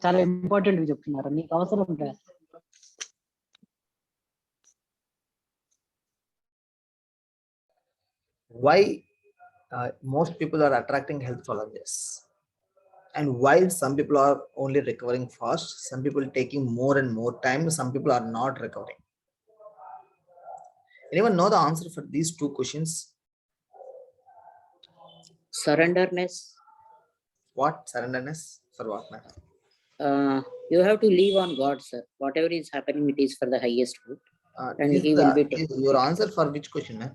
చాలా ఇంపార్టెంట్ చెప్తున్నారు, నీకు అవసరం లేదు. Why most people are attracting health challenges, and why some people are only recovering fast, some people taking more and more time, some people are not recovering? Anyone know the answer for these two questions? Surrenderness. What? Surrenderness for what, man? You have to leave on God, sir. Whatever is happening, it is for the highest good, and He will be taking. Your answer for which question, man?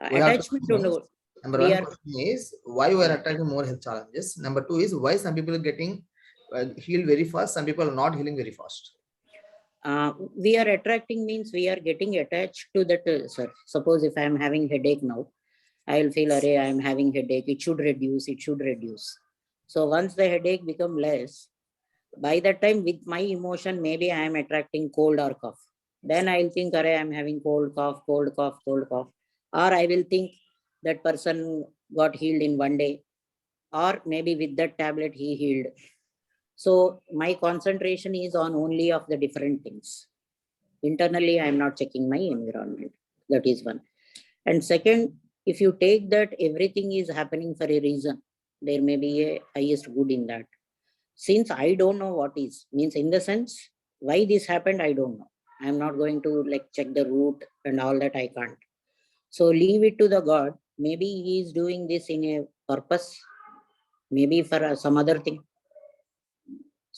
Attachment to know. Number one question is why we are attracting more health challenges. Number two is why some people are getting healed very fast, some people are not healing very fast. We are attracting means we are getting attached to that, sir. Suppose if I am having headache now, I will feel, array, I am having headache, it should reduce, it should reduce. So once the headache become less, by that time with my emotion, maybe I am attracting cold or cough. Then I will think, array, I am having cold, cough, cold, cough, cold, cough. Or I will think that person got healed in one day, or maybe with that tablet he healed. So my concentration is on only of the different things. Internally, I am not checking my environment. That is one. And second, if you take that everything is happening for a reason, there may be a highest good in that. Since I don't know what is, means in the sense, why this happened, I don't know. I am not going to like check the root and all that, I can't. So leave it to the God. Maybe He is doing this in a purpose, maybe for some other thing.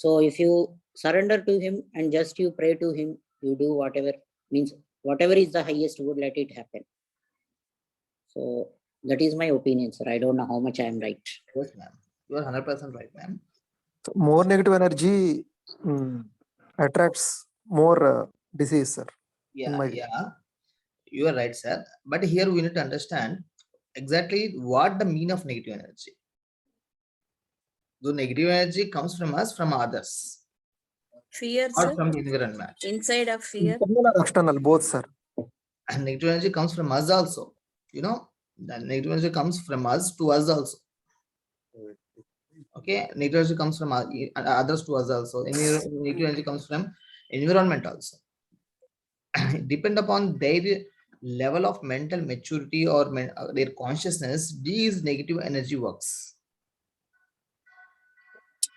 So if you surrender to Him and just you pray to Him, you do whatever, means whatever is the highest good, let it happen. So that is my opinion, sir. I don't know how much I am right. Yes, ma'am. You are 100% right, ma'am. So more negative energy attracts more disease, sir. Yeah. You are right, sir. But here we need to understand exactly what the meaning of negative energy. The negative energy comes from us, from others. Fear, or sir. from the environment. Inside of fear. Internal or external, both, sir. And negative energy comes from us also. You know, the negative energy comes from us to us also. Okay, negative energy comes from others to us also. Negative energy comes from environment also. Depend upon their level of mental maturity or their consciousness, these negative energy works.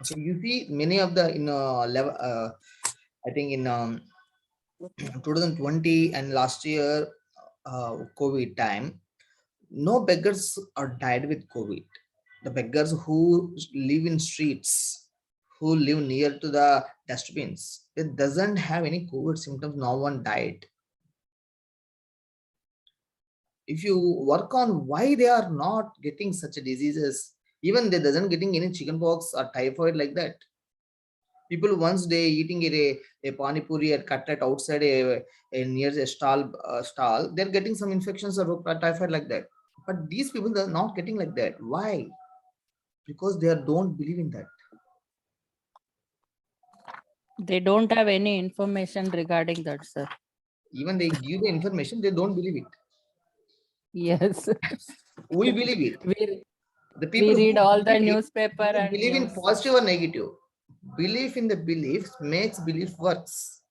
Okay, you see many of the level, I think in 2020 and last year COVID time, no beggars are died with COVID. The beggars who live in streets, who live near to the dustbins, it doesn't have any COVID symptoms, no one died. If you work on why they are not getting such diseases, even they doesn't getting any chickenpox or typhoid like that. People once they eating a pani puri or cutlet outside a near a stall, they're getting some infections or typhoid like that. But these people are not getting like that. Why? Because they don't believe in that. They don't have any information regarding that, sir. Even they give the information, they don't believe it. Yes. We believe it. The We read all the newspaper and believe in positive or negative. Belief in the beliefs makes belief works.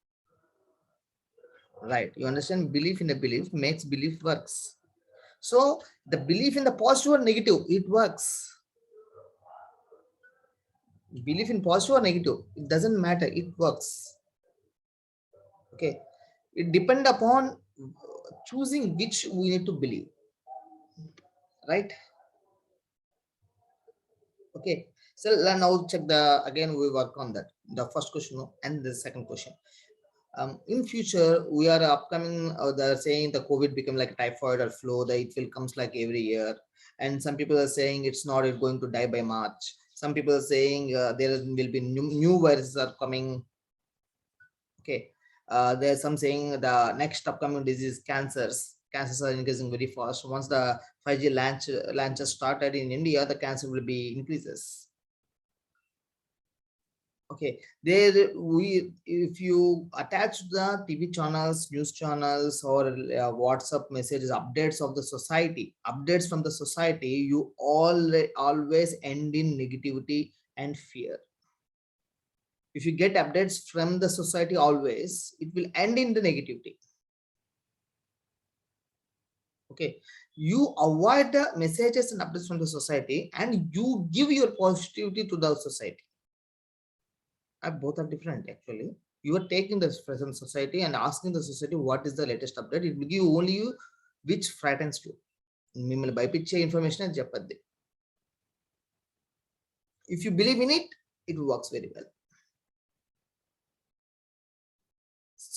Right? You understand? Belief in the belief makes belief works. So the belief in the positive or negative, it works. Belief in positive or negative, it doesn't matter, it works. Okay, it depends upon choosing which we need to believe, right? Okay, so now check again we work on that, the first question and the second question. In future we are upcoming, they're saying the COVID become like typhoid or flu, that it will comes like every year, and some people are saying it's not going to die by March. Some people are saying there will be new viruses are coming. Okay, there's some saying the next upcoming disease, cancers are increasing very fast. Once the 5G launches started in India, the cancer will be increases. Okay, there if you attach the TV channels, news channels, or WhatsApp messages, updates of the society, updates from the society, you always end in negativity and fear. If you get updates from the society always, it will end in the negativity. Okay, you avoid the messages and updates from the society, and you give your positivity to the society. Both are different actually. You are taking the present society and asking the society what is the latest update. It will give only you which frightens you. మిమ్మల్ని భయపించే information అది చెప్పద్ది. If you believe in it, it works very well.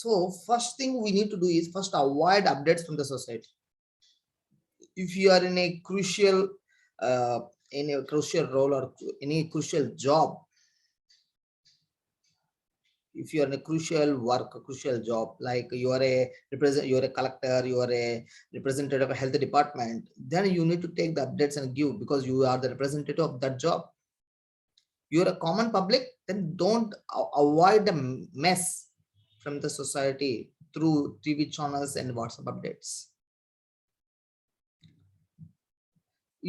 So first thing we need to do is first avoid updates from the society. If you are in a crucial role or any crucial job, if you are in a crucial work, a crucial job, like you are a collector, you are a representative of a health department, then you need to take the updates and give, because you are the representative of that job. You are a common public, then don't avoid the mess from the society through TV channels and WhatsApp updates.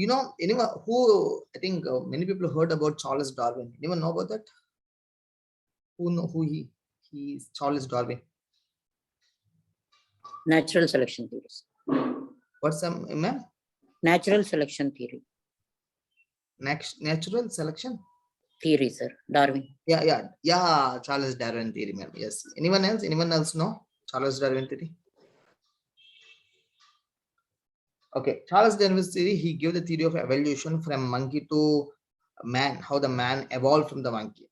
You know, anyone who, I think many people heard about Charles Darwin. Anyone know about that? Who know who he is? Charles Darwin. Natural selection theories. What's some, ma'am? Natural selection theory. Natural selection Theory, sir. Darwin. Yeah. Charles Darwin theory, ma'am. Yes. Anyone else know Charles Darwin theory? Okay, Charles Darwin's theory, he gave the theory of evolution from monkey to man, how the man evolved from the monkey.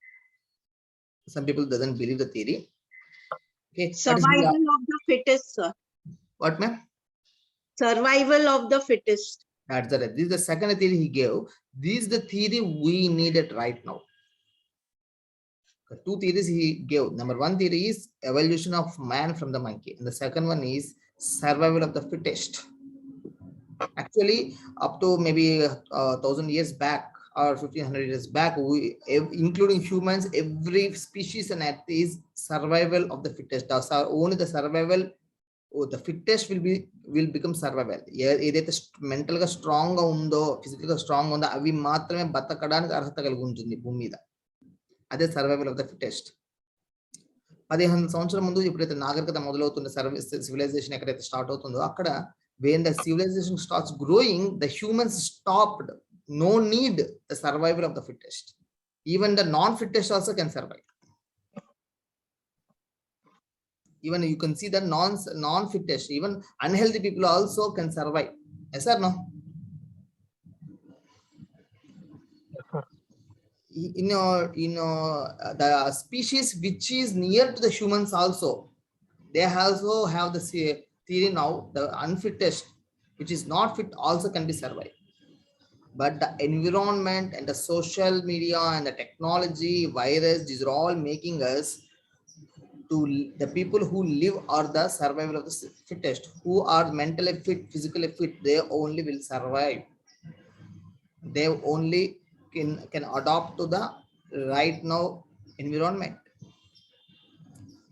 Some people doesn't believe the theory. Okay, survival of the fittest, sir. What, ma'am? Survival of the fittest. That's the this is the second theory he gave. This is the theory we needed right now. The two theories he gave. Number one theory is evolution of man from the monkey, and the second one is survival of the fittest. Actually, up to maybe 1,000 years back or 1,500 years back, we, including humans, every species on earth is survival of the fittest. Only the survival, the fittest will become survival. ఏదైతే mental గా strong గా ఉందో, physical గా strong ఉందో, అవి మాత్రమే బతకడానికి అర్హత కలిగి ఉంటుంది భూమి మీద. అదే సర్వైవల్ ఆఫ్ ద ఫిట్టెస్ట్. 1500 సంవత్సరాల ముందు ఎప్పుడైతే నాగరికత మొదలవుతుందో, సివిలైజేషన్ ఎక్కడైతే స్టార్ట్ అవుతుందో, అక్కడ when the civilization starts growing, the humans stopped. No need the survival of the fittest. Even the non-fittest also can survive. Even you can see the non-fittest, even unhealthy people also can survive. Yes or no? The species which is near to the humans also, they also have the theory now, the unfittest, which is not fit, also can be survived. But the environment and the social media and the technology, virus, these are all making us to the people who live are the survival of the fittest. Who are mentally fit, physically fit, they only will survive. They only can adopt to the right now environment.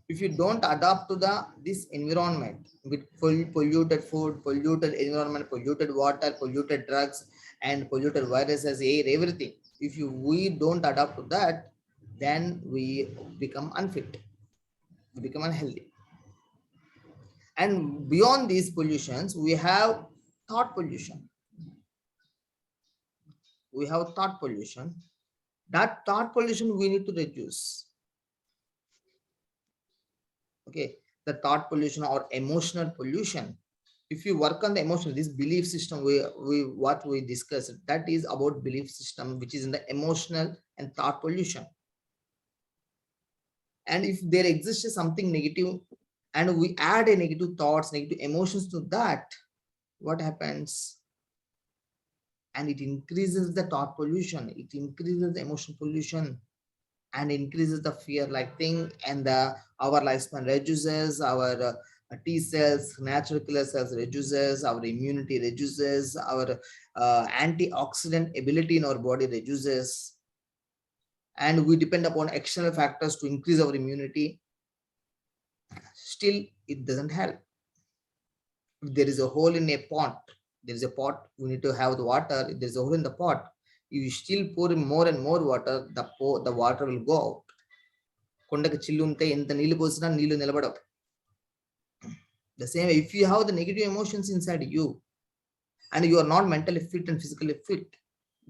If you don't adapt to this environment with polluted food, polluted environment, polluted water, polluted drugs, and polluted viruses, air, everything, we don't adapt to that, then we become unfit, we become unhealthy. And beyond these pollutions, we have thought pollution. We have thought pollution. That thought pollution we need to reduce. Okay, the thought pollution or emotional pollution. If you work on the emotional, this belief system, what we discussed, that is about belief system, which is in the emotional and thought pollution. And if there exists something negative and we add a negative thoughts, negative emotions to that, what happens? And it increases the thought pollution, it increases the emotional pollution, and increases the fear like thing, and our lifespan reduces, our T cells, natural killer cells reduces, our immunity reduces, our antioxidant ability in our body reduces. and we depend upon external factors to increase our immunity, still it doesn't help. If there is a hole in a pot, there is a pot, we need to have the water. If there's a hole in the pot, you still pour in more and more water, the water will go out. కొండకి చిల్లు ఉంటే ఎంత నీళ్లు పోసినా నీళ్లు నిలబడవు. The same way, if you have the negative emotions inside you and you are not mentally fit and physically fit,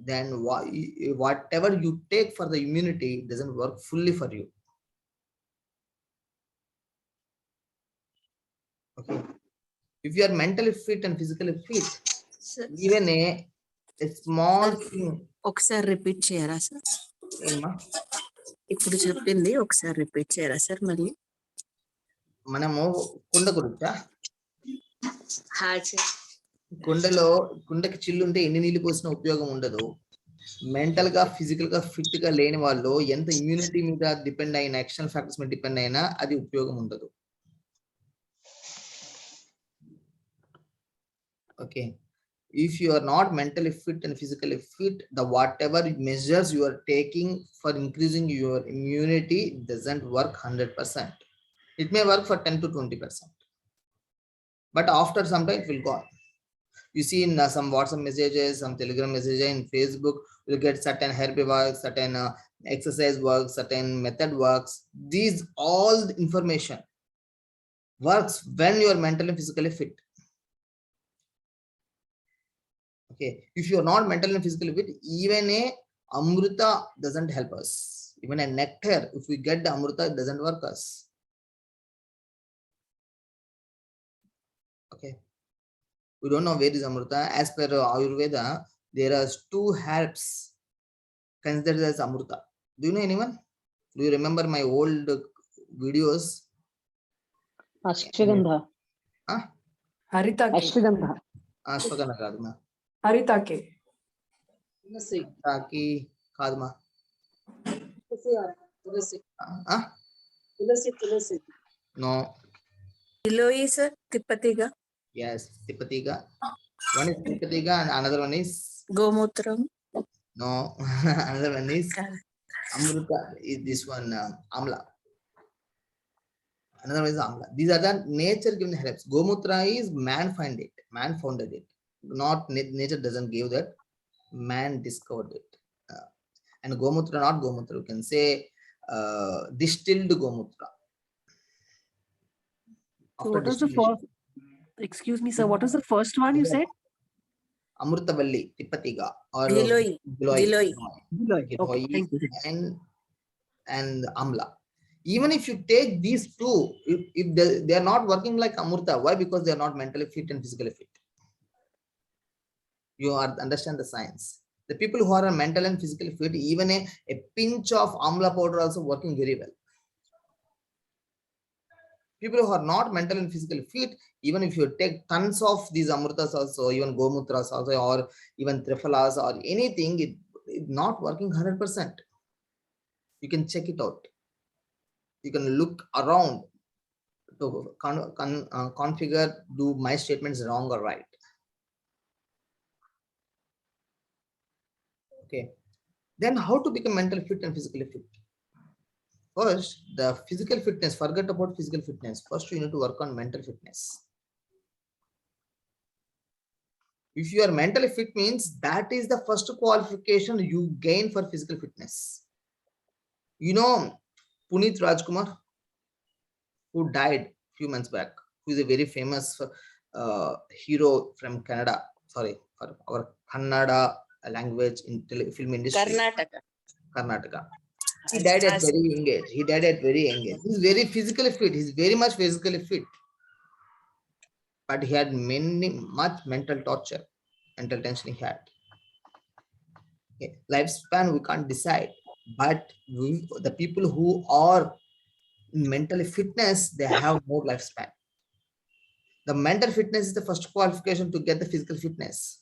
then whatever you take for the immunity doesn't work fully for you. Okay. If you are mentally fit and physically fit, Sir, even a small Sir. thing. ఒకసారి repeat చేయరా sir? ఏమ్మా? ఇప్పుడు చెప్పింది ఒకసారి repeat చేయరా sir మళ్ళీ? మనము కుండ గురించా? సార్. కుండకి చిల్లు ఉంటే ఎన్ని నీళ్లు పోసినా ఉపయోగం ఉండదు. మెంటల్ గా ఫిజికల్ గా ఫిట్ గా లేని వాళ్ళు ఎంత ఇమ్యూనిటీ మీద డిపెండ్ అయిన ఎక్స్టర్నల్ ఫ్యాక్టర్స్ మీద డిపెండ్ అయినా అది ఉపయోగం ఉండదు. Okay, if you are not mentally fit and physically fit, the whatever measures you are taking for increasing your immunity doesn't work 100%. It may work for 10 to 20%, but after some time it will go on. You see in some WhatsApp messages, some Telegram messages, in Facebook, you get certain herbivores, certain exercise works, certain method works. These all information works when you are mentally and physically fit. Okay, if you are not mentally and physically fit, even a amruta doesn't help us. Even a nectar, if we get the amruta, it doesn't work us. Okay, we don't know where is amruta. As per Ayurveda, there are 2 herbs considered as amruta. Do you know anyone? Do you remember my old videos? Ashwagandha. Haritake. Ashwagandha. Ashwagandha kadma. Haritake. Taki kadma. No. Giloy sir, tippatiga. Yes, Tipatiga. One is Tipatiga and another one is గోమూత్రం. no. Another one is Amruta. Is this one Amla? Another one is Amla. These are the nature given herbs. Gomutra is man founded it. Not nature doesn't give that. Man discovered it. And Gomutra, not Gomutra. You can say distilled Gomutra. So what is the first? Excuse me, sir. What is the first one you said? Amrutavalli, Tipatiga, or గిలోయి. గిలోయి. Okay, thank you. and Amla. Even if you take these 2, if they are not working like Amrita, why? Because they are not mentally fit and physically fit. You understand the science. The people who are mental and physically fit, even a pinch of Amla powder also working very well. People who are not mental and physically fit, even if you take tons of these Amrutas also, even Gomutras also, or even Trifalas or anything, it's not working 100%. You can check it out. You can look around to configure, do my statements wrong or right. Okay, then how to become mentally fit and physically fit? First, the physical fitness, forget about physical fitness. First, you need to work on mental fitness. If you are mentally fit, means that is the first qualification you gain for physical fitness. You know Puneet Rajkumar, who died a few months back, who is a very famous hero from Canada, sorry, for our Kannada language in film industry. Karnataka. He died at very young age. He's very physically fit. He's very much physically fit. But he had much mental torture, mental tension he had. Okay. Lifespan we can't decide. But the people who are mentally fitness, they have more lifespan. The mental fitness is the first qualification to get the physical fitness.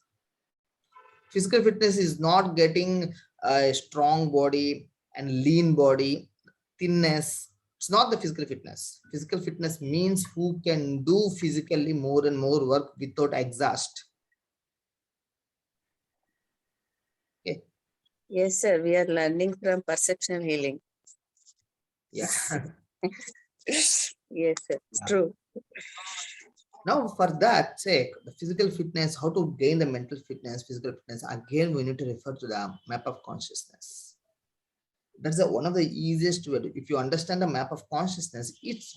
Physical fitness is not getting a strong body and lean body, thinness. It's not the physical fitness. Physical fitness means who can do physically more and more work without exhaust. Okay. Yes, sir. We are learning from perception healing. Yeah. Yes, sir. It's Yeah. true. Now, for that sake, the physical fitness, how to gain the mental fitness, physical fitness, again, we need to refer to the map of consciousness. That's one of the easiest way. If you understand the map of consciousness, it's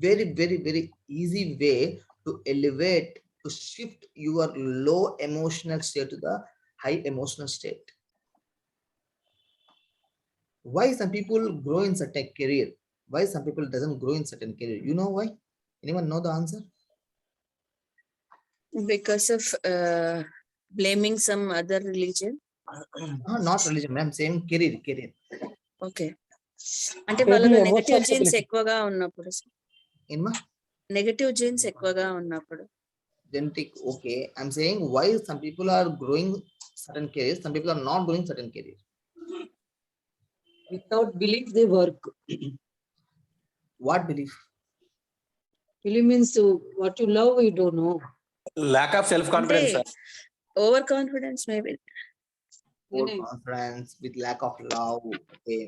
very, very, very easy way to elevate, to shift your low emotional state to the high emotional state. Why some people grow in certain career? Why some people doesn't grow in certain career? You know why? Anyone know the answer? Because of blaming some other religion. Not religion. I'm saying career. Okay. అంటే Maybe వాళ్ళలో emotional negative jeans stability. ఎక్కువగా ఉన్నప్పుడు Inma? Negative jeans ఎక్కువగా ఉన్నప్పుడు Genetic. Okay. I'm saying why some people are growing certain careers, some people are not growing certain careers. Without belief, they work. What belief? Belief means what you love, you don't know. Lack of self-confidence, sir. Over confidence maybe More confidence with lack of love. Okay.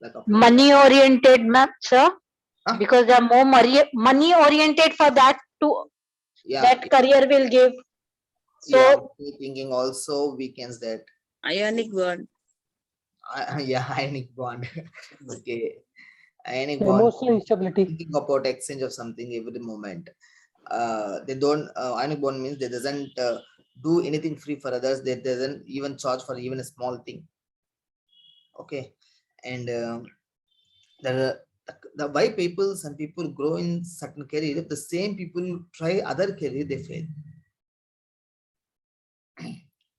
Lack of Money oriented, ma'am, sir. Huh? Because they are more money oriented for that to Yeah. that career will give. So Yeah. Thinking also weakens that. Ionic bond Yeah. Ionic bond. Okay. Ionic bond. Emotional instability. Thinking about exchange of something every moment. They don't. Ionic bond means they doesn't do anything free for others. They doesn't even charge for even a small thing. Okay. And the why some people grow in certain career, the same people try other career, they fail.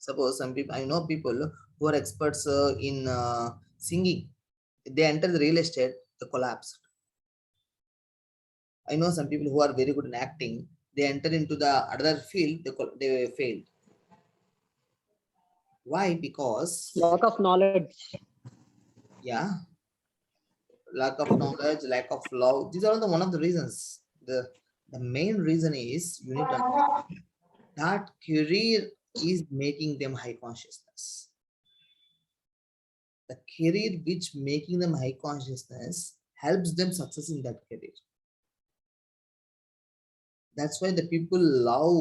Suppose some people, I know people who are experts in singing, they enter the real estate, they collapse. I know some people who are very good in acting, they enter into the other field, they failed. Why? Because Lack of knowledge. yeah, lack of knowledge, lack of love, these are one of the reasons. The main reason is you need to understand that career is making them high consciousness. The career which making them high consciousness helps them success in that career. That's why the people love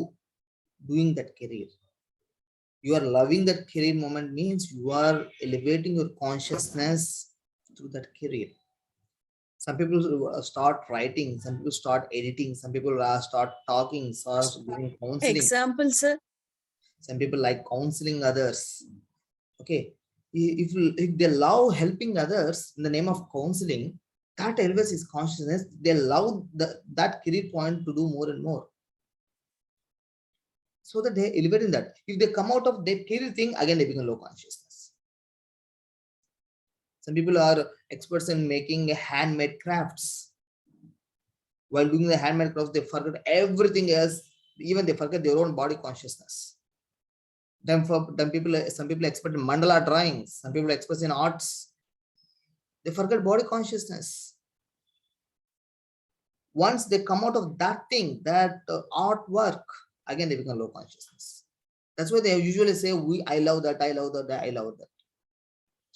doing that career. You are loving that career moment means you are elevating your consciousness through that career. Some people start writing, some people start editing, some people start talking, start doing counseling. Example sir Some people like counseling others. Okay, if they love helping others in the name of counseling, that elevates his consciousness. They love that career point to do more and more, so that they elevate in that. If they come out of that career thing, again they become low consciousness. Some people are experts in making handmade crafts. While doing the handmade crafts, they forget everything else. Even they forget their own body consciousness. Some people expert in mandala drawings. Some people expert in arts. They forget body consciousness. Once they come out of that thing, that artwork, again they become low consciousness. That's why they usually say, I love that, I love that, I love that.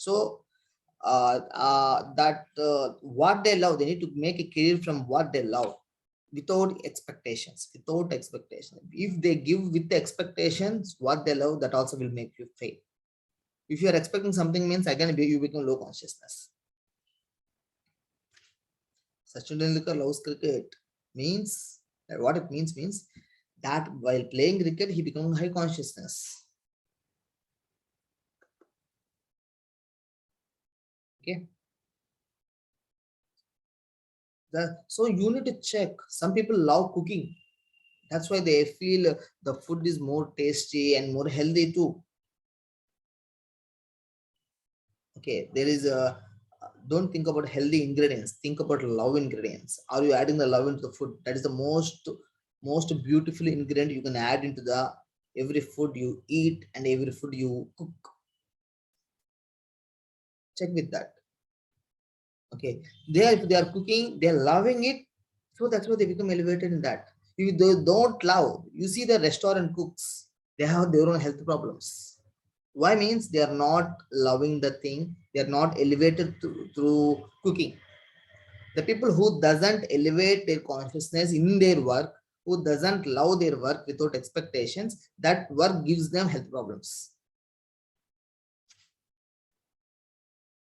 So what they love, they need to make a career from what they love, without expectations. If they give with the expectations what they love, that also will make you fail. If you are expecting something, means again you become low consciousness. Sachin Tendulkar loves cricket means what it means that while playing cricket he becomes high consciousness. Okay. So you need to check. Some people love cooking. That's why they feel the food is more tasty and more healthy too. Okay, there is a don't think about healthy ingredients, think about love ingredients. Are you adding the love into the food? That is the most beautiful ingredient you can add into the every food you eat and every food you cook. Check with that. Okay, if they are cooking, they are loving it, so that's why they become elevated in that. If they don't love, you see the restaurant cooks, they have their own health problems. Why means they are not loving the thing, they are not elevated through cooking. The people who doesn't elevate their consciousness in their work, who doesn't love their work without expectations, that work gives them health problems.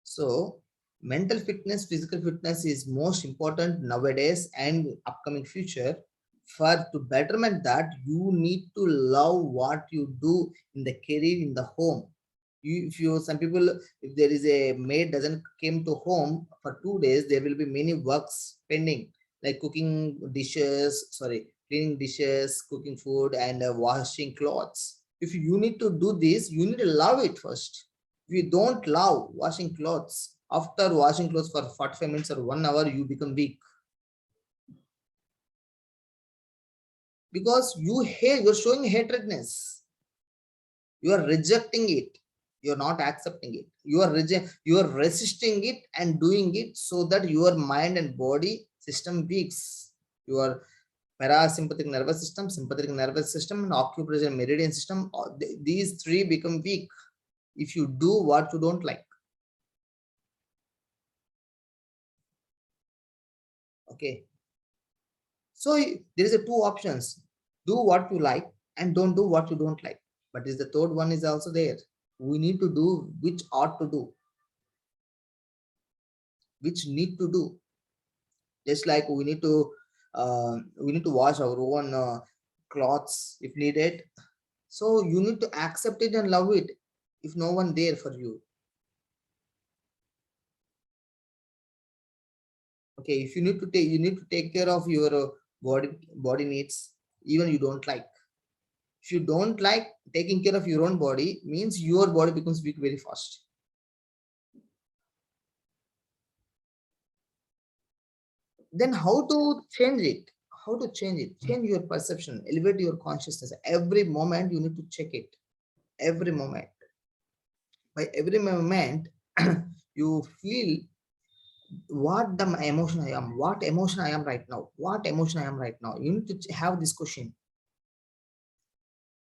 So mental fitness, physical fitness is most important nowadays and upcoming future. For to betterment that, you need to love what you do in the career, in the home. If you, some people, if there is a maid doesn't came to home for 2 days, there will be many works pending, like cooking dishes, sorry, cleaning dishes, cooking food, and washing clothes. If you need to do this, you need to love it first. If you don't love washing clothes, after washing clothes for 45 minutes or 1 hour, you become weak. Because you hate, you're showing hatredness. You are rejecting it. You're not accepting it. You are resisting it and doing it so that your mind and body system weaks. Your parasympathetic nervous system, sympathetic nervous system, and occupational meridian system, these three become weak if you do what you don't like. Okay. So there is a two options: do what you like and don't do what you don't like. But is the third one is also there. We need to do which ought to do, which need to do. Just like we need to wash our own clothes if needed. So you need to accept it and love it if no one there for you. Okay, if you need to take care of your body needs, even you don't like. If you don't like taking care of your own body, means your body becomes weak very fast. Then how to change it? How to change it? Change your perception, elevate your consciousness. Every moment you need to check it. Every moment. By every moment, you feel what the emotion I am, what emotion I am right now, what emotion I am right now. You need to have this question.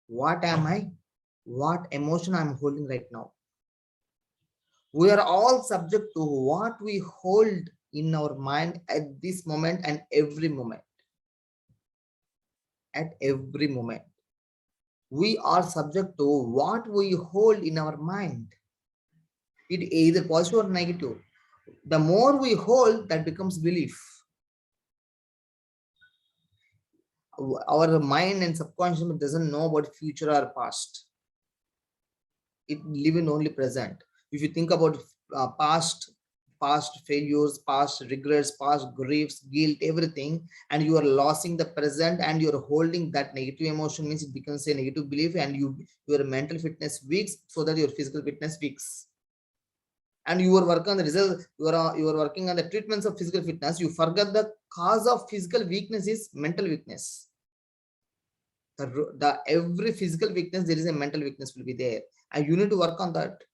What am I? What emotion I'm holding right now? We are all subject to what we hold in our mind at this moment and every moment. At every moment. We are subject to what we hold in our mind. It either positive or negative. The more we hold, that becomes belief. Our mind and subconscious doesn't know about future or past. It lives in only present. If you think about past failures, past regrets, past griefs, guilt, everything, and you are losing the present and you're holding that negative emotion, means it becomes a negative belief, and your mental fitness weaks so that your physical fitness weaks. And you are working on the result, you are working on the treatments of physical fitness, you forget the cause of physical weakness is mental weakness. The every physical weakness, there is a mental weakness will be there, and you need to work on that.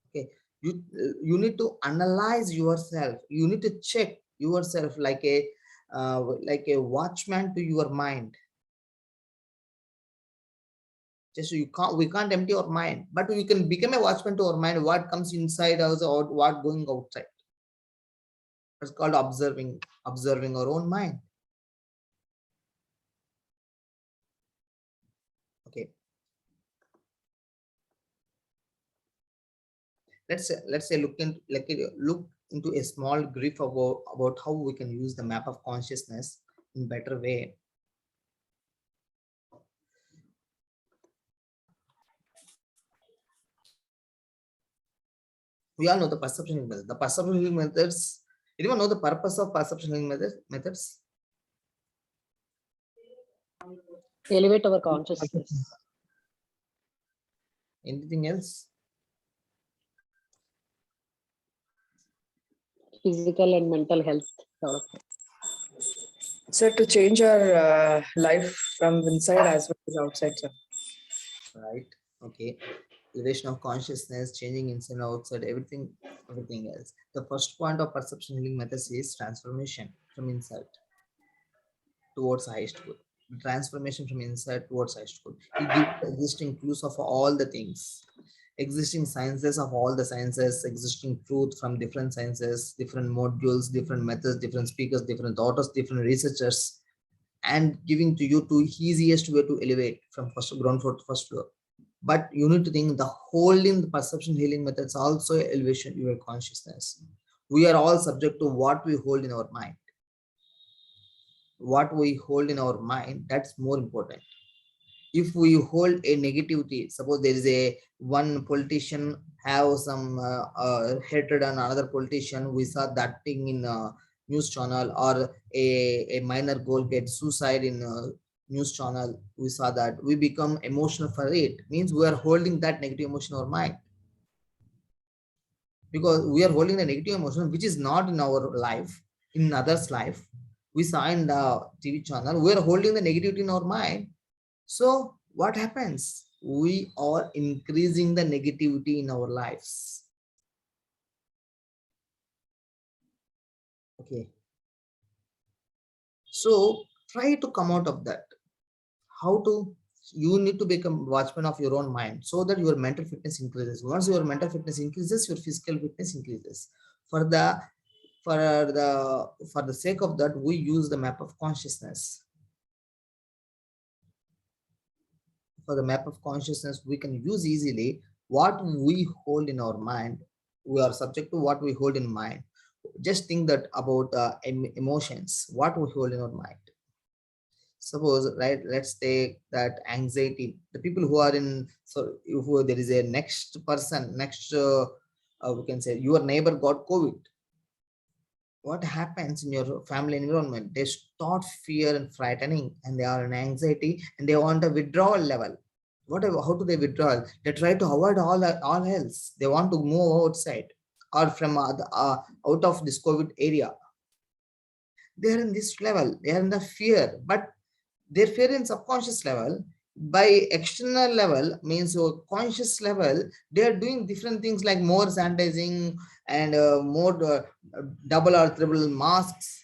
Okay, you need to analyze yourself. You need to check yourself like a watchman to your mind. Just we can't empty our mind, but we can become a watchman to our mind. What comes inside us or what going outside. It's called observing our own mind. Okay. Let's say look into a small brief about how we can use the map of consciousness in better way. We all know the perception healing methods. The perception healing methods. Anyone know the purpose of perception healing methods? Elevate our consciousness. Anything else? Physical and mental health. Sir, to change our life from inside as well as outside, sir. Right. Okay. Elevation of consciousness, changing inside and outside, everything else. The first point of perception healing methods is transformation from inside towards highest good. transformation from inside towards outward. It gives existing clues of all the things, existing sciences of all the sciences, existing truth from different sciences, different modules, different methods, different speakers, different authors, different researchers, and giving to you to easiest way to elevate from first ground floor to first floor. But you need to think the holding, the perception healing methods also elevation your consciousness. We are all subject to what we hold in our mind. What we hold in our mind, that's more important. If we hold a negativity, suppose there is a one politician have some hatred on another politician, we saw that thing in a news channel, or a minor girl gets suicide in a news channel, we saw that, we become emotional for it, means we are holding that negative emotion in our mind, because we are holding the negative emotion which is not in our life, in others life, we saw in the TV channel, we are holding the negativity in our mind. So what happens? We are increasing the negativity in our lives. Okay. So try to come out of that. How to? You need to become watchman of your own mind so that your mental fitness increases. Once your mental fitness increases, your physical fitness increases. For the sake of that, we use the map of consciousness. For the map of consciousness, we can use easily what we hold in our mind. We are subject to what we hold in mind. Just think that about emotions, what we hold in our mind. Suppose, right, let's take that anxiety. The people who are in, so if there is a next person, next, we can say your neighbor got COVID. What happens in your family environment? They start fear and frightening, and they are in anxiety, and they want a withdrawal level. Whatever, how do they withdraw? They try to avoid all else. They want to move outside or from out of this COVID area. They are in this level. They are in the fear, but their fear in subconscious level. By external level means your conscious level, they are doing different things like more sanitizing and more double or triple masks,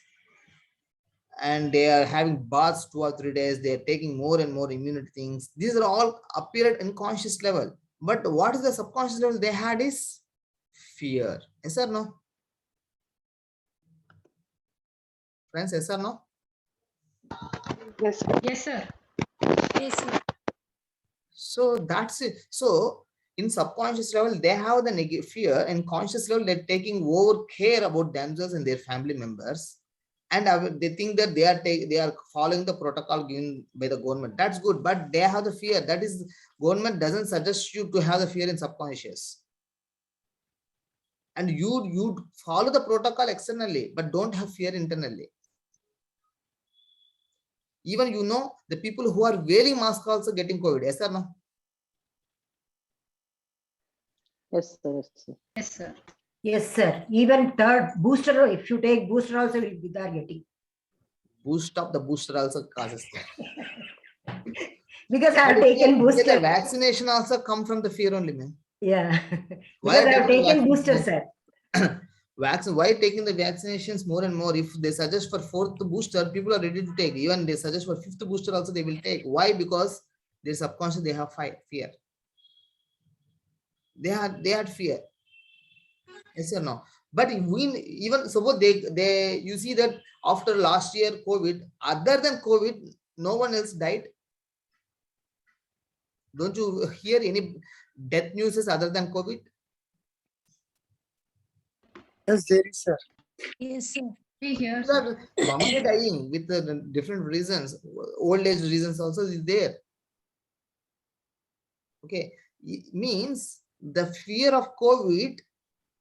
and they are having baths 2 or 3 days. They are taking more and more immunity things. These are all appeared in conscious level, but what is the subconscious level they had is fear. Yes or no, friends? Yes or no? Yes. Yes, sir. Yes, sir. So that's it. So in subconscious level, they have the negative fear, and conscious level, they're taking over care about themselves and their family members. And they think that they are following the protocol given by the government. That's good, but they have the fear. That is, government doesn't suggest you to have the fear in subconscious. And you follow the protocol externally, but don't have fear internally. Even the people who are wearing mask also getting COVID. Yes or no? Yes, sir. Yes, sir. Yes, sir. Yes, sir. Even third booster, if you take booster also will be there getting. Boost up the booster also causes that. Because I have taken booster. The vaccination also come from the fear only, man. Yeah. Why Because I have taken booster, sir. Why taking the vaccinations more and more? If they suggest for 4th booster, people are ready to take. Even they suggest for 5th booster also they will take. Why? Because their subconscious, they have fear. They had fear. Yes or no? But even suppose they you see that after last year COVID, other than COVID, no one else died. Don't you hear any death news other than COVID? Yes, there is, sir. Yes, sir. We hear, People sir. are normally dying with different reasons. Old age reasons also is there. Okay, it means the fear of COVID,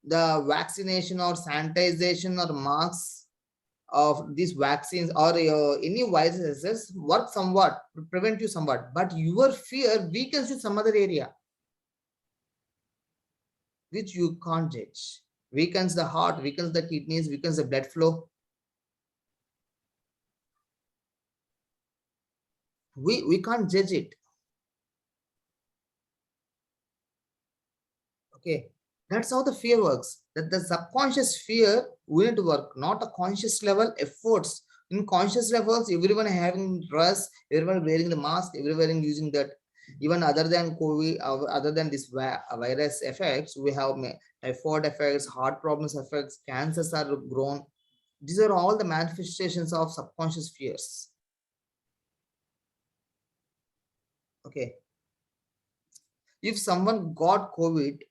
the vaccination or sanitization or masks of these vaccines or any viruses work somewhat, prevent you somewhat, but your fear weakens you some other area which you can't judge. Weakens the heart, weakens the kidneys, weakens the blood flow. We can't judge it. Okay, that's how the fear works. That the subconscious fear will work, not a conscious level efforts In conscious levels, everyone having dress, everyone wearing the mask, everyone using that. Even other than COVID, other than this virus effects, we have typhoid effects, heart problems effects, cancers are grown. These are all the manifestations of subconscious fears. Okay. If someone got COVID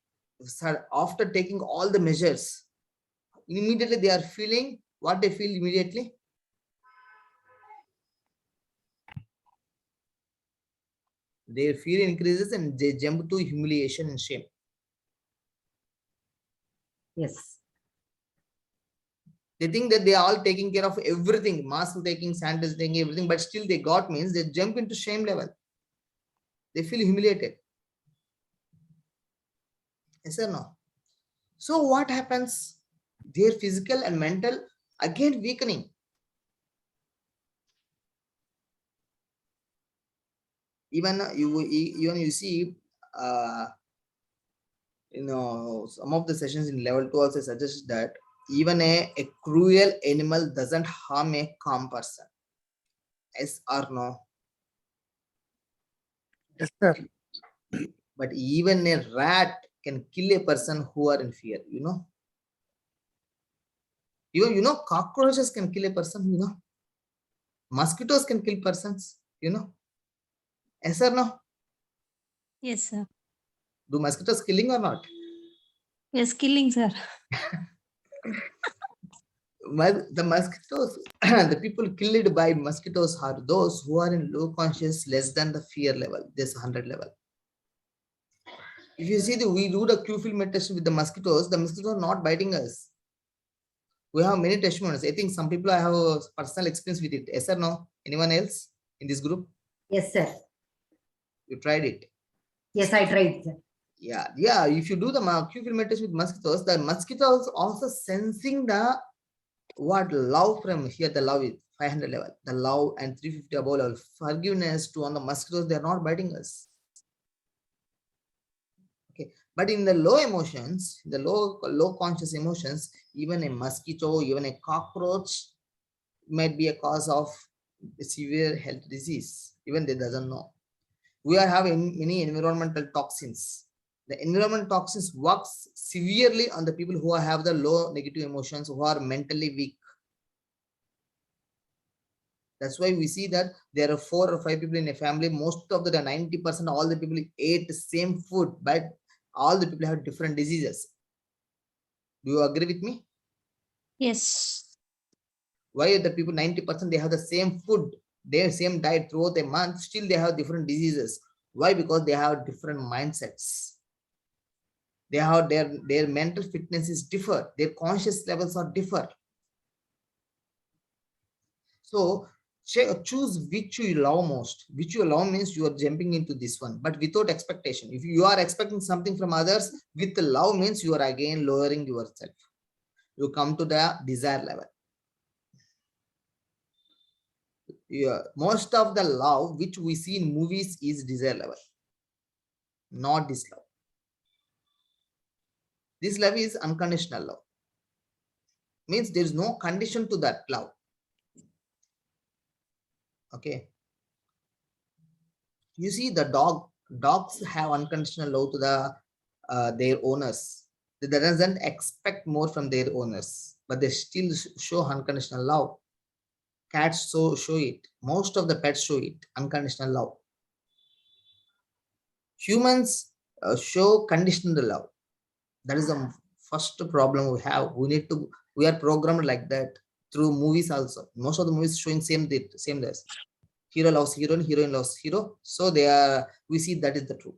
after taking all the measures, immediately they are feeling what they feel immediately. Their fear increases and they jump to humiliation and shame. Yes. They think that they are all taking care of everything, mask taking, sanitizer taking, everything, but still they got means they jump into shame level. They feel humiliated. Yes or no? So what happens? Their physical and mental again weakening. Even you see, some of the sessions in level 2 also suggest that even a cruel animal doesn't harm a calm person. Yes or no? Yes, sir. But even a rat can kill a person who are in fear, you know. Even cockroaches can kill a person, you know. Mosquitoes can kill persons, you know. Yes or no? Yes, sir. Do mosquitoes killing or not? Yes, killing, sir. The mosquitoes, the people killed by mosquitoes are those who are in low conscious, less than the fear level, this 100 level. If you see, we do the Q film test with the mosquitoes are not biting us. We have many testimonies. I think some people have a personal experience with it. Yes or no? Anyone else in this group? Yes, sir. You tried it? Yes, I tried, sir. Yeah. If you do the Q film test with mosquitoes, the mosquitoes also sensing the what love from here. The love is 500 level. The love and 350 above level. Forgiveness to on the mosquitoes. They are not biting us. Okay, but in the low emotions, the low conscious emotions, even a mosquito, even a cockroach might be a cause of severe health disease. Even they doesn't know. We are having many environmental toxins. The environmental toxins works severely on the people who have the low negative emotions, who are mentally weak. That's why we see that there are 4 or 5 people in a family. Most of the 90%, all the people ate the same food, but all the people have different diseases. Do you agree with me? Yes. Why the people 90% they have the same food, their same diet throughout a month, still they have different diseases? Why? Because they have different mindsets. They have their mental fitness is differ, their conscious levels are differ. So choose which you love most. Which you love means you are jumping into this one, but without expectation. If you are expecting something from others, with love means you are again lowering yourself. You come to the desire level. Yeah, most of the love which we see in movies is desire level, not this love. This love is unconditional love. Means there is no condition to that love. Okay. You see, the dogs have unconditional love to their owners. They doesn't expect more from their owners, but they still show unconditional love. Cats show it. Most of the pets show it, unconditional love. Humans show conditional love. That is the first problem we have. We are programmed like that through movies also. Most of the movies showing same this. Hero loves heroine, heroine loves hero. So we see that is the truth.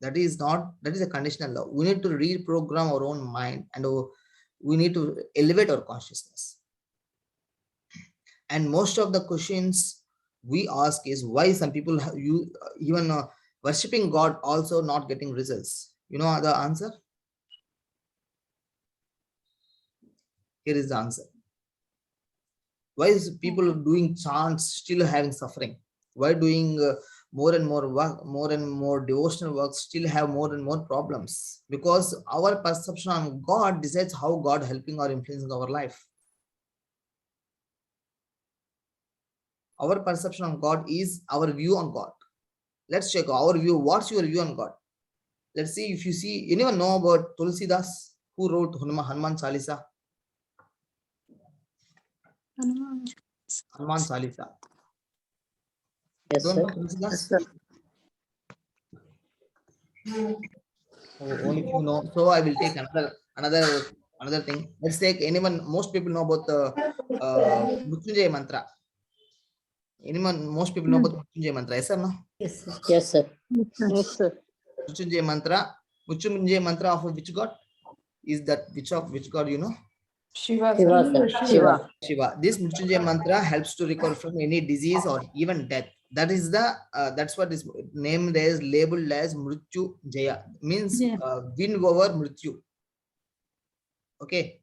That is a conditional love. We need to reprogram our own mind and we need to elevate our consciousness. And most of the questions we ask is why some people even worshipping God also not getting results. You know the answer? Here is the answer. Why is people doing chants still having suffering? Why doing more and more work, more and more devotional work still have more and more problems? Because our perception on God decides how God helping or influencing our life. Our perception on God is our view on God. Let's check our view. What's your view on God? Let's see if you see anyone know about Tulsidas, who wrote Hanuman Chalisa. Hanuman Chalisa. Yes, Don't sir. know Tulsidas? Yes, sir. Oh, only few know. So I will take another thing. Let's take anyone. Most people know about the Mrityunjay mantra. Anyone? Most people know about Mrityunjay mantra. Yes or no? Yes, sir. Yes, sir. Yes, sir. Mrityunjay mantra. Mrityunjay mantra of which god? Is that which god you know? Shiva, Shiva, sir. sir. Shiva. Shiva. This Mrityunjay mantra helps to recover from any disease or even death. That is the that's what is named as labeled as Mrityunjaya, means Yeah. win over Mrityu. Okay.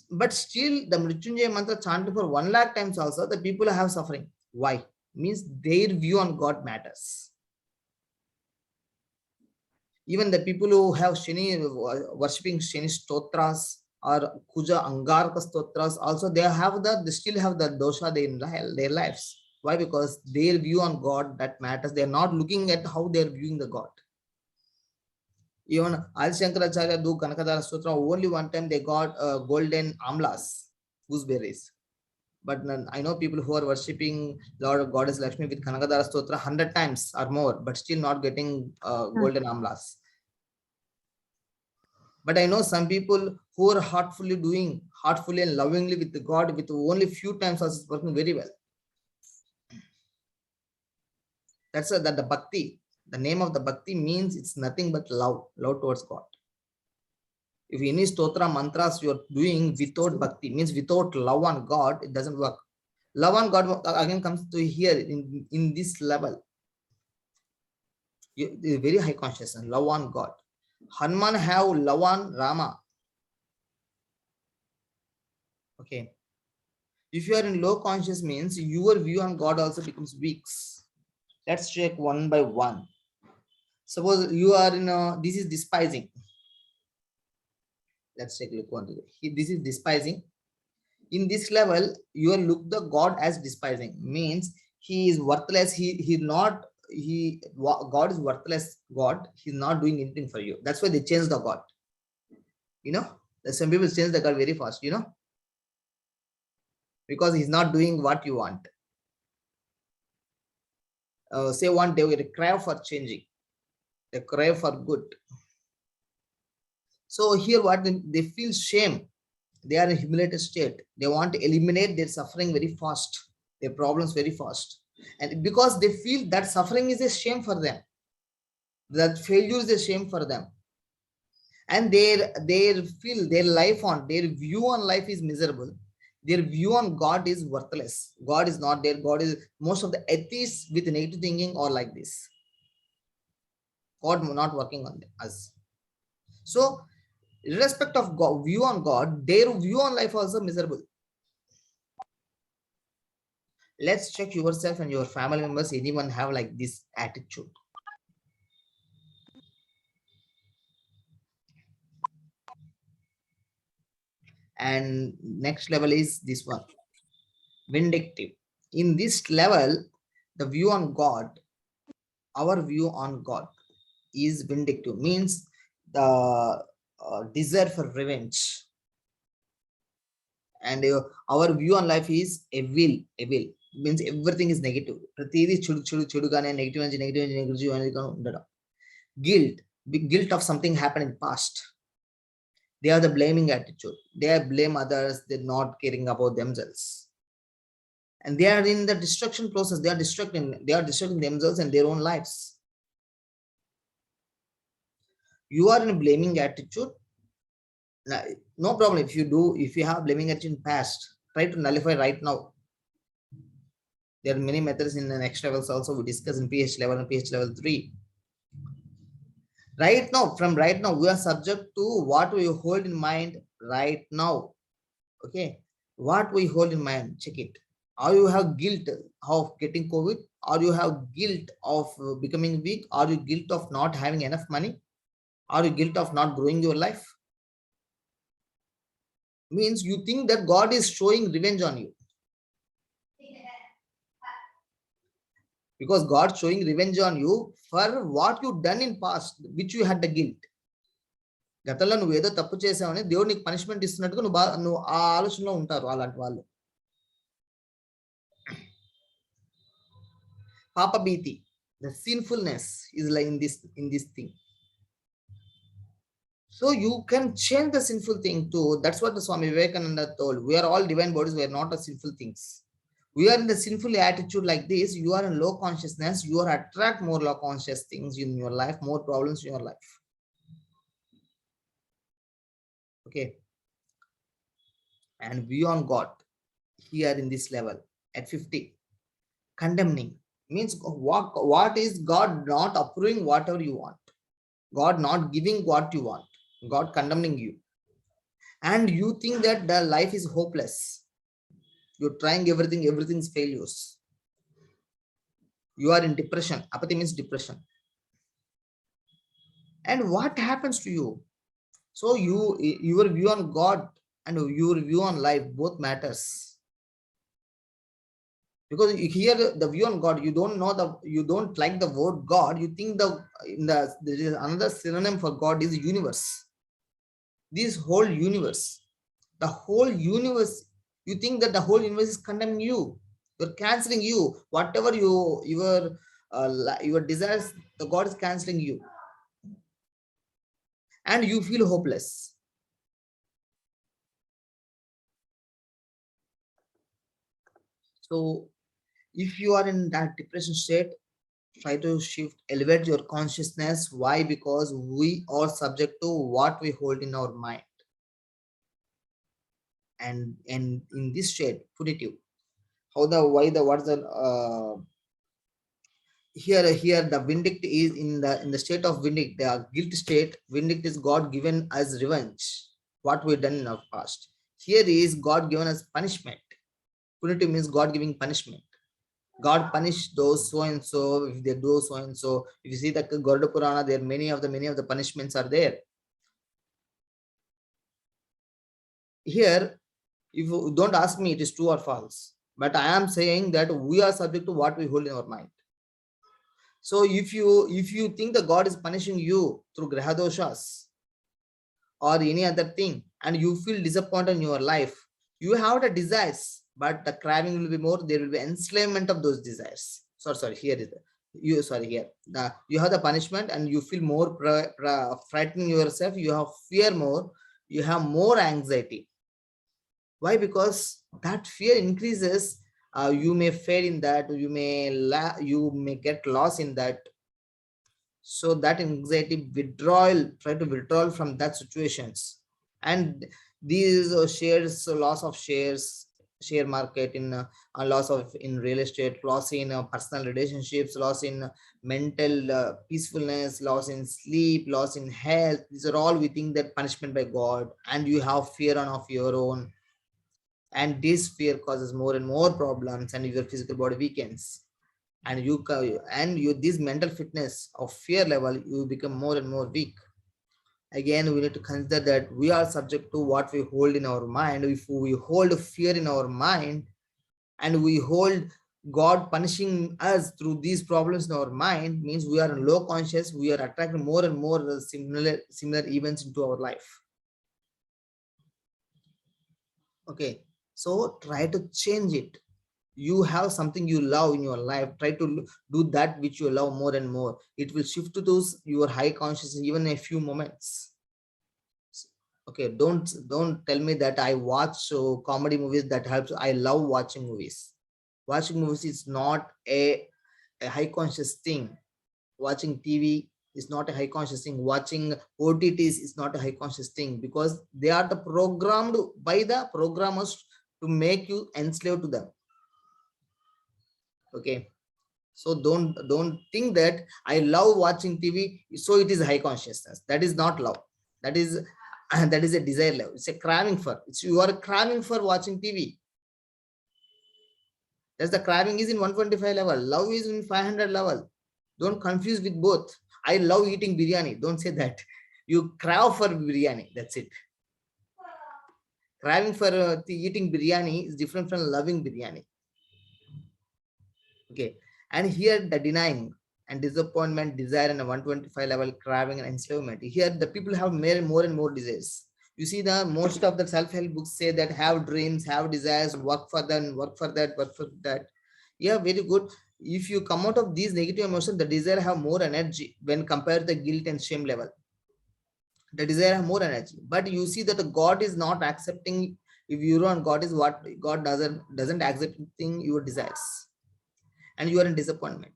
But still the Mrityunjay mantra chanted for 1 lakh times also the people have suffering. Why? Means their view on God matters. Even the people who have Shani worshipping Shani stotras or Kuja Angarka stotras, also they still have the dosha in their lives. Why? Because their view on God that matters. They are not looking at how they are viewing the God. Even Adi Shankaracharya do Kanakadara Stotra, only one time they got golden amlas, gooseberries. But I know people who are worshipping Lord Goddess Lakshmi with Kanakadara Stotra 100 times or more, but still not getting golden amlas. But I know some people who are heartfully and lovingly with the God with only few times is working very well. That's that the bhakti. The name of the bhakti means it's nothing but love towards God. If any stotra mantras you are doing without bhakti, means without love on God, it doesn't work. Love on God again comes to here in this level. Very high consciousness, love on God. Hanuman have love on Rama. Okay. If you are in low conscious means your view on God also becomes weak. Let's check one by one. Suppose you are in this is despising. Let's take a look on this is despising. In this level, you will look the God as despising. Means he is worthless. God is worthless. God, he's not doing anything for you. That's why they change the God. You know, some people change the God very fast. You know, because he's not doing what you want. Say one day we cry for changing, they cry for good. So here what they feel shame. They are in humiliated state. They want to eliminate their suffering very fast, their problems very fast. And because they feel that suffering is a shame for them, that failure is a shame for them. And their feel their life on their view on life is miserable. Their view on God is worthless. God is not there. God is most of the atheists with negative thinking or like this. God not working on us. So irrespective of God, view on God, their view on life also miserable. Let's check yourself and your family members. Anyone have like this attitude? And next level is this one, vindictive. In this level, the view on God, our view on God is vindictive, means the desire for revenge. And our view on life is evil means everything is negative. Guilt of something happened in the past. They are the blaming attitude. They blame others. They're not caring about themselves. And they are in the destruction process. They are destructing themselves and their own lives. You are in a blaming attitude. No problem if you have blaming attitude in past, try to nullify right now. There are many methods in the next levels also we discuss in PH level and PH level 3. Right now, we are subject to what we hold in mind right now. Okay, what we hold in mind, check it. Or you have guilt of getting COVID, or you have guilt of becoming weak, or you guilt of not having enough money, or you guilt of not growing your life. Means you think that God is showing revenge on you. because God showing revenge on you for what you done in past, which you had the guilt. గతంలో నువ్వు ఏదో తప్పు చేసావని దేవుడు నీకు punishment ఇస్తున్నట్టుగా నువ్వు ఆ ఆలోచనలో ఉంటారు అలాంటి వాళ్ళు. Papa Bhiti, the sinfulness is like in this thing. So you can change the sinful thing too. That's what the Swami Vivekananda told. We are all divine bodies. We are not a sinful things. We are in the sinful attitude like this. You are in low consciousness. You are attract more low conscious things in your life, more problems in your life. Okay. And beyond God, here in this level at 50, condemning means what is God not approving whatever you want, God not giving what you want, God condemning you, and you think that the life is hopeless. You're trying everything's failures. You are in depression. Apathy means depression. And what happens to you? So your view on God and your view on life both matters. Because here the view on God, you don't like the word God. You think there is another synonym for God is universe. This whole universe, the whole universe, you think that the whole universe is condemning you. You're canceling you. Whatever your desires, the God is canceling you. And you feel hopeless. So if you are in that depression state, try to elevate your consciousness. Why? Because we are subject to what we hold in our mind. And in this state, punitive. What's the here the vindictive is in the state of vindictive, the guilt state. Vindictive is God given as revenge, what we've done in our past. Here is God given as punishment. Punitive means God giving punishment. God punish those so and so if they do so and so. If you see the Garuda Purana, there many of the punishments are there. Here, if you don't ask me it is true or false, but I am saying that we are subject to what we hold in our mind. So if you think that God is punishing you through graha doshas or any other thing, and you feel disappointed in your life, you have the desires, but the craving will be more. There will be enslavement of those desires. Here you have the punishment and you feel more frightening yourself. You have fear more. You have more anxiety. Why? Because that fear increases. You may fail in that. You may get lost in that. So that anxiety try to withdraw from that situations. And these shares, loss of shares, share market, in loss of in real estate, loss in personal relationships, loss in mental peacefulness, loss in sleep, loss in health. These are all we think that punishment by God, and you have fear of your own. And this fear causes more and more problems, and your physical body weakens. And this mental fitness of fear level, you become more and more weak. Again, we need to consider that we are subject to what we hold in our mind. If we hold fear in our mind and we hold God punishing us through these problems in our mind, means we are in low conscious. We are attracting more and more similar events into our life. Okay, so try to change it. You have something you love in your life, try to do that which you love more and more. It will shift to those your high consciousness even a few moments. Okay, don't tell me that I watch comedy movies. That helps. I love watching movies. Watching movies is not a high conscious thing. Watching TV is not a high conscious thing. Watching OTTs is not a high conscious thing, because they are programmed by the programmers to make you enslaved to them. Okay, so don't think that I love watching TV, so it is high consciousness. That is not love. That is a desire level. It's a craving for. You are craving for watching TV. That's the craving is in 125 level. Love is in 500 level. Don't confuse with both. I love eating biryani. Don't say that. You crave for biryani. That's it. Craving for eating biryani is different from loving biryani. Okay, And here the denying and disappointment, desire, and a 125 level craving and enslavement. Here the people have more and more desires. You see, the most of the self-help books say that have dreams, have desires, work for them, work for that, work for that. Yeah, very good. If you come out of these negative emotions, the desire have more energy when compared to the guilt and shame level. The desire have more energy, but you see that the God is not accepting. If you run, God is what God doesn't accepting your desires, and you are in disappointment.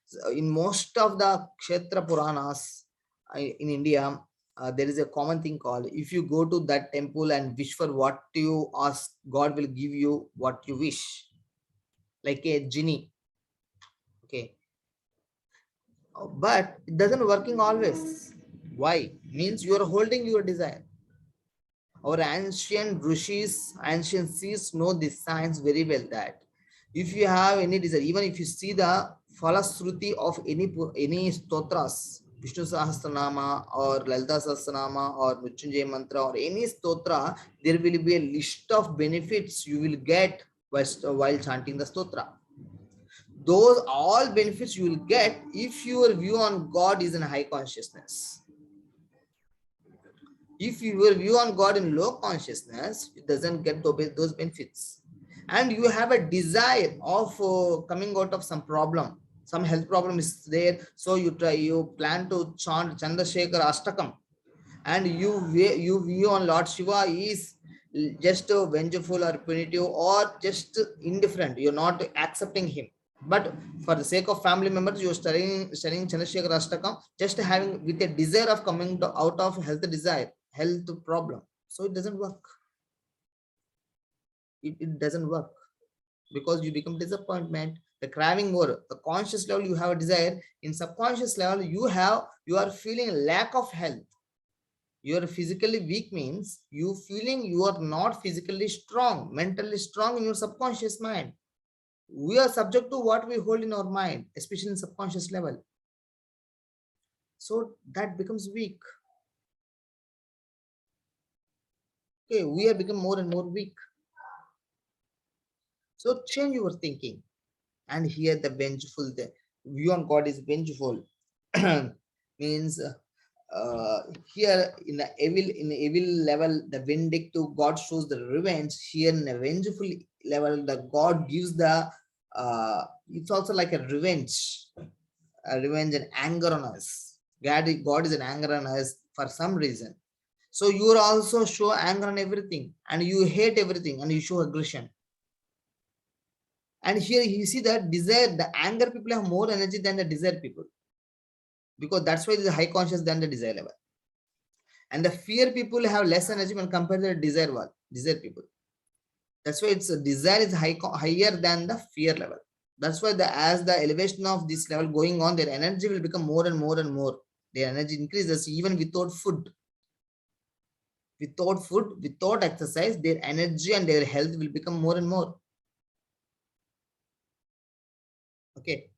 So in most of the Kshetra Puranas in India, there is a common thing called, if you go to that temple and wish for what you ask, God will give you what you wish, like a genie. Okay, but it doesn't working always. Why? Means you are holding your desire. Our ancient rishis, ancient seers know this science very well, that if you have any desire, even if you see the falasruti of any stotras, Vishnu Sahasranama or Lalita Sahasranama or Mrityunjay Mantra or any stotra, there will be a list of benefits you will get while chanting the stotra. Those all benefits you will get if your view on God is in high consciousness. If your view on God in low consciousness, it doesn't get those benefits. And you have a desire of coming out of some problem, some health problem is there, so you plan to chant Chandrasekhar Ashtakam, and you view on Lord Shiva is just vengeful or punitive or just indifferent. You're not accepting him. But for the sake of family members, you're studying Chandrasekhar Ashtakam, just having with a desire of coming out of health desire, health problem. So it doesn't work. It doesn't work because you become disappointment, the craving more. The conscious level you have a desire, in subconscious level you are feeling lack of health. You are physically weak means you feeling you are not physically strong, mentally strong in your subconscious mind. We are subject to what we hold in our mind, especially in subconscious level. So that becomes weak. Okay, we have become more and more weak. So change your thinking. And here the vengeful, the view on God is vengeful. Means here in the evil level, the vindictive, God shows the revenge. Here in a vengeful level, the God gives the it's also like a revenge and anger on us. God is an anger on us for some reason. So you also show anger on everything, and you hate everything, and you show aggression. And here you see that desire, the anger people have more energy than the desire people, because that's why it is high conscious than the desire level. And the fear people have less energy when compared to the desire people. That's why it's desire is higher than the fear level. That's why as the elevation of this level going on, their energy will become more and more and more. Their energy increases even without food. Without food, without exercise, their energy and their health will become more and more. Okay.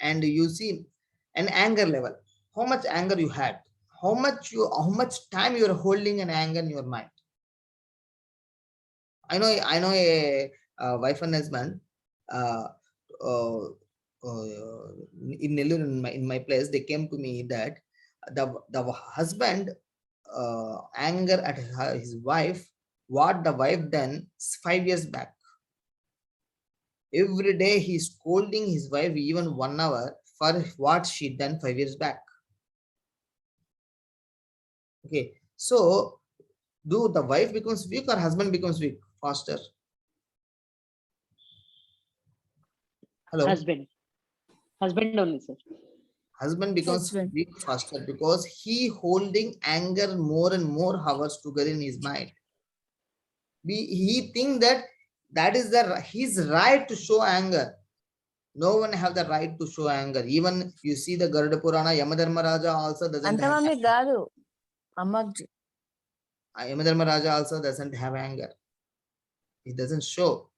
And you see an anger level, how much anger you had, how much time you are holding an anger in your mind. I know a wife and husband in Nellore, in my place, they came to me that the husband anger at his wife, what the wife done 5 years back. Every day he's scolding his wife even 1 hour for what she done 5 years back. Okay, so do the wife becomes weak or husband becomes weak faster? Hello. Husband only, sir. Husband becomes weak faster because he holding anger more and more hours together in his mind. He think that is his right to show anger. No one have the right to show anger. Even you see the Garuda Purana, Yamadharmaraja also doesn't have anger. Yamadharmaraja also doesn't have anger. He doesn't show.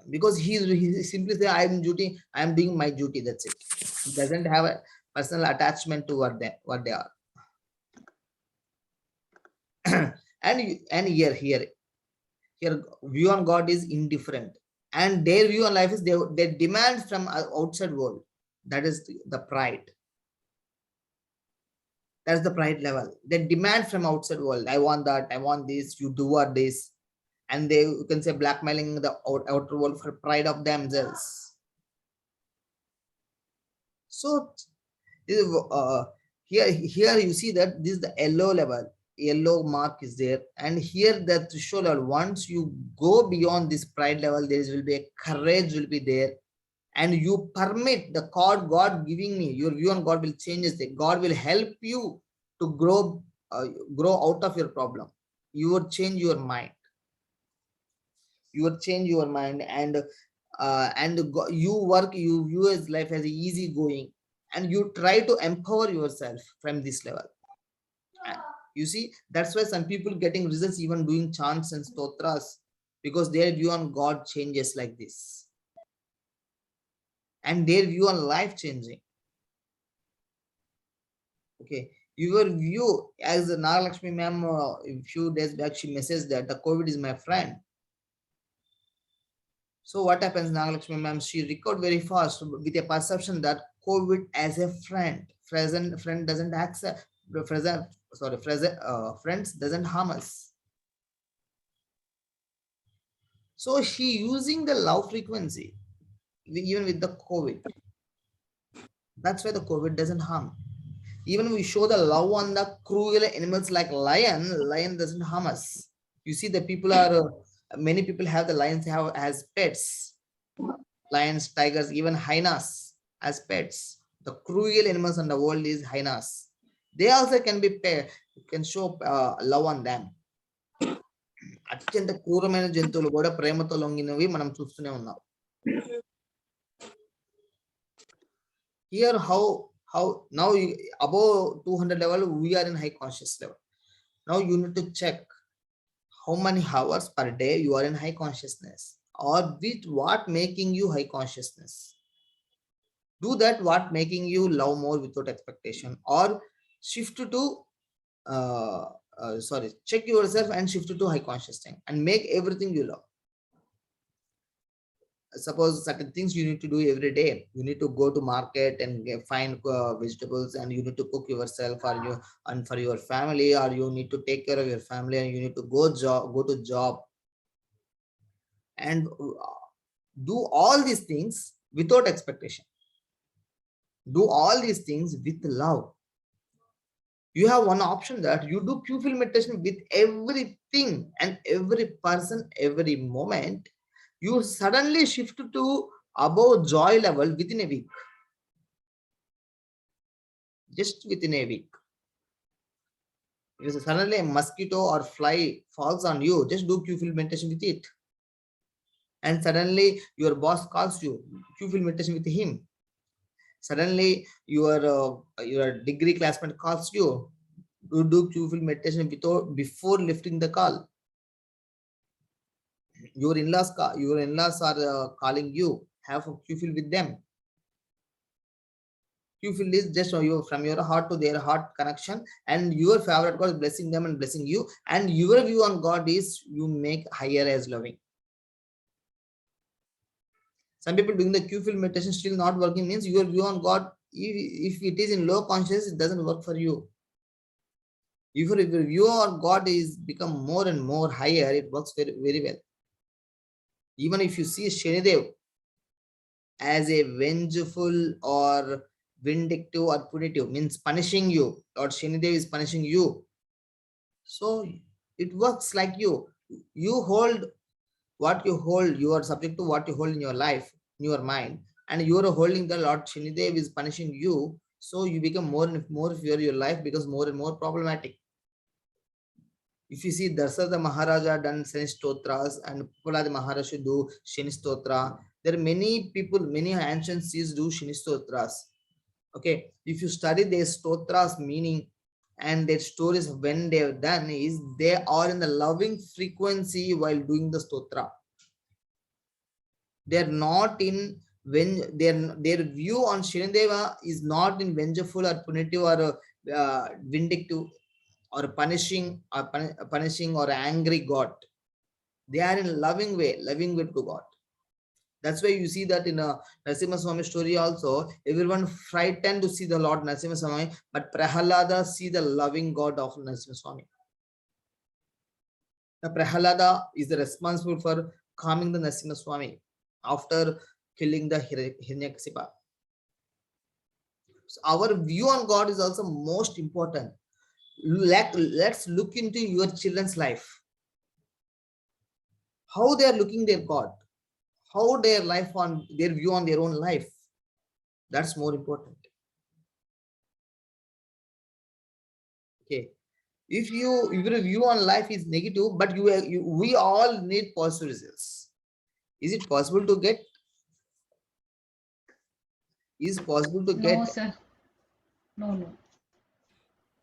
Because he simply say, I am doing my duty, that's it. He doesn't have a personal attachment to what they are. and here view on God is indifferent. And their view on life is they demand from outside world. That is the pride. That's the pride level. They demand from outside world. I want that. I want this. You do what this, and they, you can say, blackmailing the outer world for pride of themselves. So here you see that this is the yellow level. Yellow mark is there, and here the threshold level. Once you go beyond this pride level, there will be a courage will be there, and you permit the God giving me your view on God will change. God will help you to grow out of your problem. You will change your mind. You will change your mind, and you work, you view as life as easy going, and you try to empower yourself from this level. You see, that's why some people getting results even doing chants and stotras, because their view on God changes like this, and their view on life changing. Okay, your view, as Nagalakshmi ma'am a few days back, she messaged that the COVID is my friend. So what happens, Nagalakshmi ma'am, she recovered very fast with a perception that COVID as a friend. Friend doesn't accept, friends doesn't harm us. So she using the love frequency, even with the COVID. That's why the COVID doesn't harm. Even we show the love on the cruel animals like lion doesn't harm us. You see, the people are, many people have the lions as pets. Lions, tigers, even hyenas as pets. The cruel animals in the world is hyenas. They also can be pet, can show love on them. అత్యంత క్రూరమైన జంతువులు కూడా ప్రేమతో లొంగినవి మనం చూస్తూనే ఉన్నాం. Here how now above 200 level we are in high conscious level. Now you need to check how many hours per day you are in high consciousness, or with what making you high consciousness. Do that what making you love more without expectation, or shift to check yourself and shift to high consciousness and make everything you love. Suppose certain things you need to do every day. You need to go to market and find vegetables, and you need to cook yourself, or you and for your family, or you need to take care of your family, and you need to go to job, and do all these things without expectation. Do all these things with love. You have one option that you do pupil meditation with everything and every person, every moment. You suddenly shift to above joy level within a week. Just within a week. If suddenly a mosquito or fly falls on you, just do pupil meditation with it. And suddenly your boss calls you, pupil meditation with him. Suddenly your degree classmate calls you, do pupil meditation before lifting the call. Your in-laws are calling you, have a pupil with them. Pupil is just from your heart to their heart connection, and your favorite God is blessing them and blessing you, and your view on God is you make higher as loving. Some people doing the pupil meditation still not working, means your view on God, if it is in low consciousness, it doesn't work for you. If your view on God is become more and more higher, it works very, very well. Even if you see Shanidev as a vengeful or vindictive or punitive, means punishing you, Lord Shanidev is punishing you. So it works like you hold what you hold, you are subject to what you hold in your life, in your mind, and you are holding the Lord Shanidev is punishing you. So you become more and more fear, your life becomes more and more problematic. If you see Darsada Maharaja done Shani Stotras and Pupaladi Maharaj do Shani Stotra, there are many people, many ancient seers do Shani Stotras. Okay, if you study their Stotras meaning and their stories when they have done, is they are in the loving frequency while doing the Stotra. They are not in when their view on Shinadeva is not in vengeful or punitive or vindictive or punishing or angry God. They are in loving way to God. That's why you see that in a Narasimha Swami story also, everyone frightened to see the Lord Narasimha Swami, but Prahalada see the loving God of Narasimha Swami. The Prahalada is the responsible for calming the Narasimha Swami after killing the Hiranyakasipa. So our view on God is also most important. Let's look into your children's life. How they are looking their God, how their life on their view on their own life. That's more important. Okay. If your view on life is negative, but we all need positive results. Is it possible to get? Is possible to get? No, sir. No.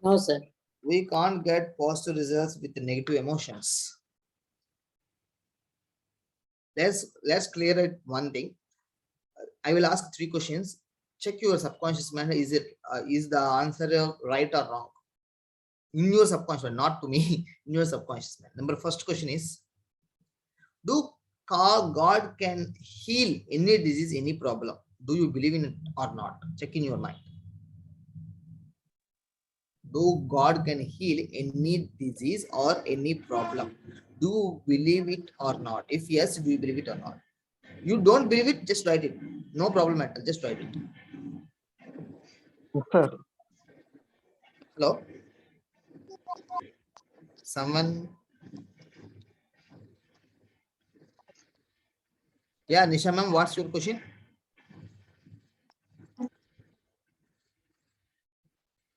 No, sir. We can't get positive results with the negative emotions. Let's clear it one thing. I will ask 3 questions. Check your subconscious mind. Is the answer right or wrong? In your subconscious mind, not to me. In your subconscious mind. First question is: do God can heal any disease, any problem? Do you believe in it or not? Check in your mind. Do God can heal any disease or any problem? Do you believe it or not? If yes, do you believe it or not? You don't believe it, just write it. No problem at all. Just write it. Sir. Hello? Someone? Yeah, Nisha ma'am, what's your question?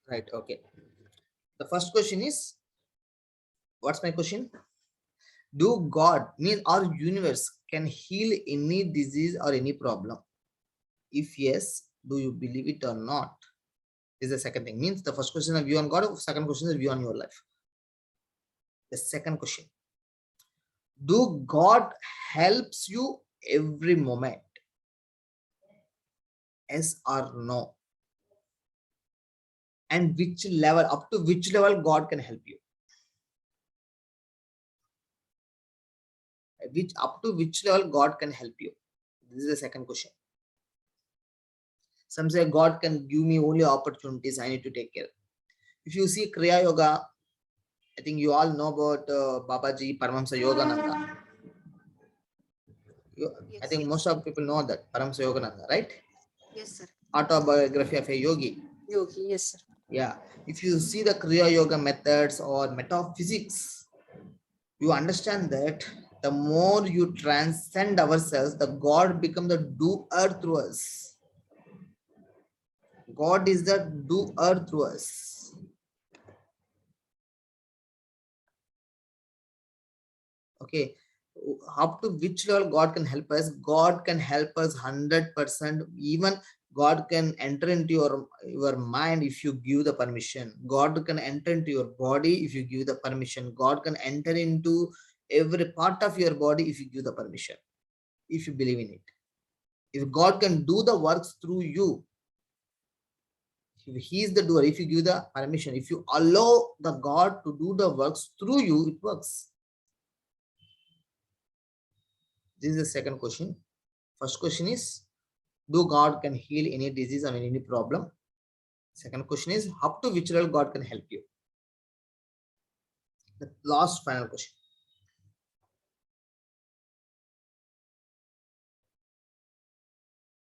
Right, okay. The first question is, what's my question? Do God, mean our universe, can heal any disease or any problem? If yes, do you believe it or not? Is the second thing. Means the first question is view on God, second question is view on your life. The second question: do God helps you every moment? Yes or no? And which level, up to which level God can help you? Up to which level God can help you? This is the second question. Some say God can give me only opportunities, I need to take care. If you see Kriya Yoga, I think you all know about Babaji Paramahamsa Yogananda. I think most of people know that Paramahamsa Yogananda, right? Yes, sir. Autobiography of a yogi. Yogi, yes, sir. Yeah. If you see the Kriya Yoga methods or metaphysics, you understand that the more you transcend ourselves, the God becomes the doer through us. God is the doer through us. Okay. Up to which level God can help us? God can help us 100%. Even God can enter into your mind if you give the permission. God can enter into your body if you give the permission. God can enter into every part of your body if you give the permission, if you believe in it. If God can do the works through you, if He is the doer, if you give the permission, if you allow the God to do the works through you, it works. This is the second question. First question is, do God can heal any disease or any problem? Second question is, up to which level God can help you? The last final question.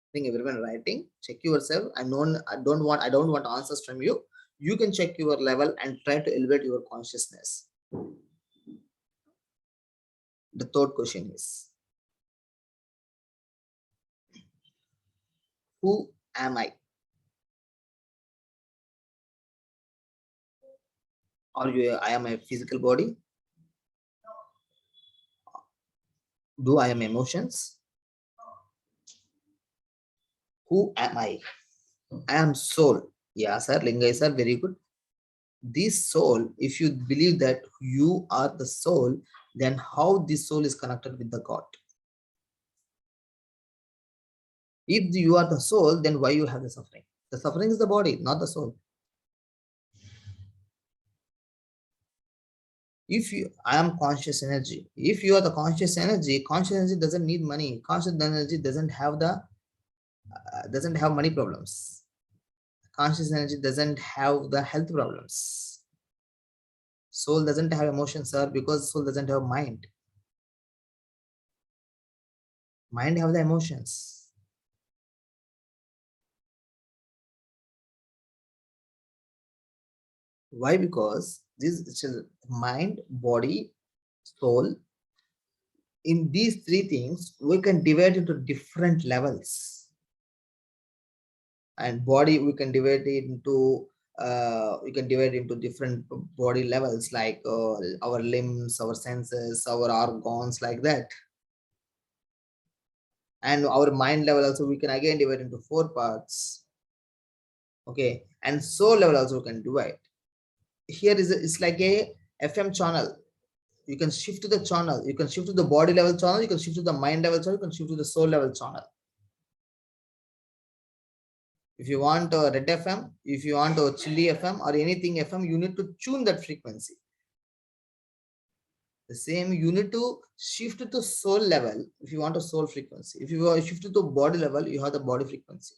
I think everyone writing. Check yourself. I don't want answers from you. You can check your level and try to elevate your consciousness. The third question is, who am I? I am a physical body? Do I am emotions? Who am I? I am soul. Yeah, sir. Lingai, sir. Very good. This soul, if you believe that you are the soul, then how this soul is connected with the God? If you are the soul, then why you have the suffering? The suffering is the body, not the soul. If I am conscious energy. If you are the conscious energy doesn't need money. Conscious energy doesn't have money problems. Conscious energy doesn't have the health problems. Soul doesn't have emotions, sir, because soul doesn't have mind. Mind have the emotions. Why? Because this is mind, body, soul. In these three things, we can divide into different levels. And body, we can divide it into different body levels, like our limbs, our senses, our organs, like that. And our mind level also, we can again divide into 4 parts. Okay, and soul level also we can divide. Here it's like a FM channel. You can shift to the channel. You can shift to the body level channel. You can shift to the mind level channel. You can shift to the soul level channel. If you want a red FM, if you want a chili FM or anything FM, you need to tune that frequency. The same, you need to shift to soul level if you want a soul frequency. If you are shift to body level, you have the body frequency.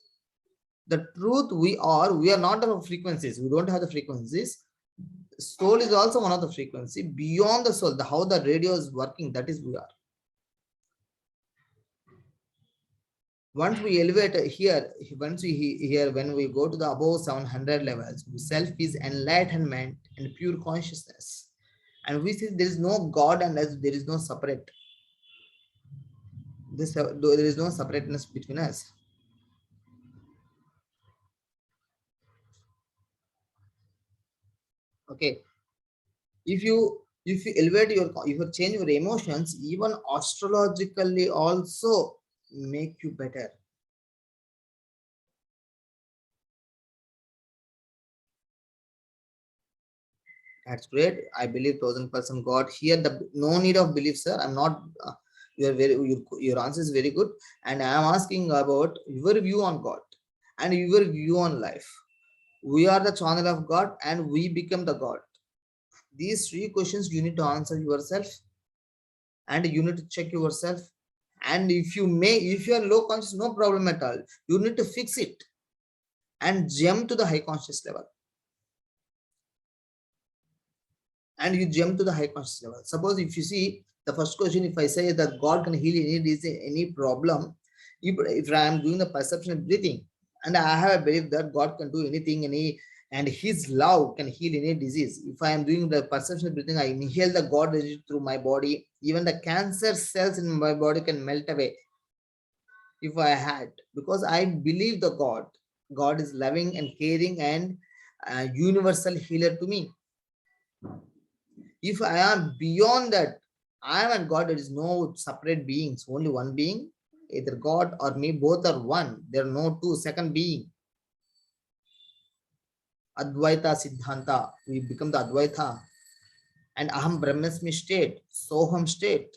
The truth, we are not the frequencies. We don't have the frequencies. Soul is also one of the frequency. Beyond the soul, how the radio is working, that is we are. Once we elevate here, when we go to the above 700 levels, self is enlightenment and pure consciousness. And we see there is no God and there is no separate. There is no separateness between us. Okay. If you elevate if you change your emotions, even astrologically also make you better. That's great. I believe 1000% God. Here, no need of belief, sir. I'm not. Your answer is very good, and I am asking about your view on God and your view on life. We are the channel of God, and we become the God. These 3 questions you need to answer yourself, and you need to check yourself. And if you are low conscious, no problem at all. You need to fix it and jump to the high conscious level. And you jump to the high conscious level. Suppose if you see the first question, if I say that God can heal any problem, if I am doing the perception of breathing, and I have a belief that God can do anything, and His love can heal any disease. If I am doing the perception of breathing, I inhale the God energy through my body. Even the cancer cells in my body can melt away. If I had, because I believe the God is loving and caring and universal healer to me. If I am beyond that, I am and God, there is no separate beings, only one being. Either God or me, both are one. There are no two second being. Advaita Siddhanta, we become the Advaita. And Aham Brahmasmi state, Soham state.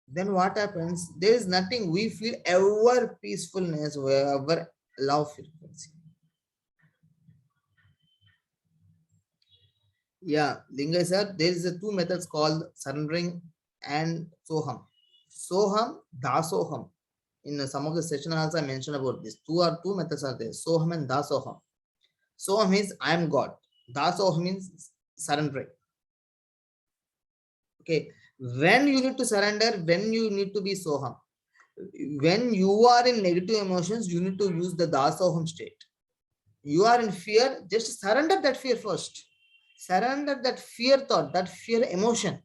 Then what happens? There is nothing. We feel ever peacefulness, ever love frequency. Yeah, Linga sir, there is 2 methods called surrendering and Soham. Soham, Dasoham. In some of the session also I mentioned about this. Two methods are there. Soham and Dasoham. Soham means I am God. Dasoham means surrendering. Okay. When you need to surrender, when you need to be Soham. When you are in negative emotions, you need to use the Dasoham state. You are in fear, just surrender that fear first. Surrender that fear thought, that fear emotion.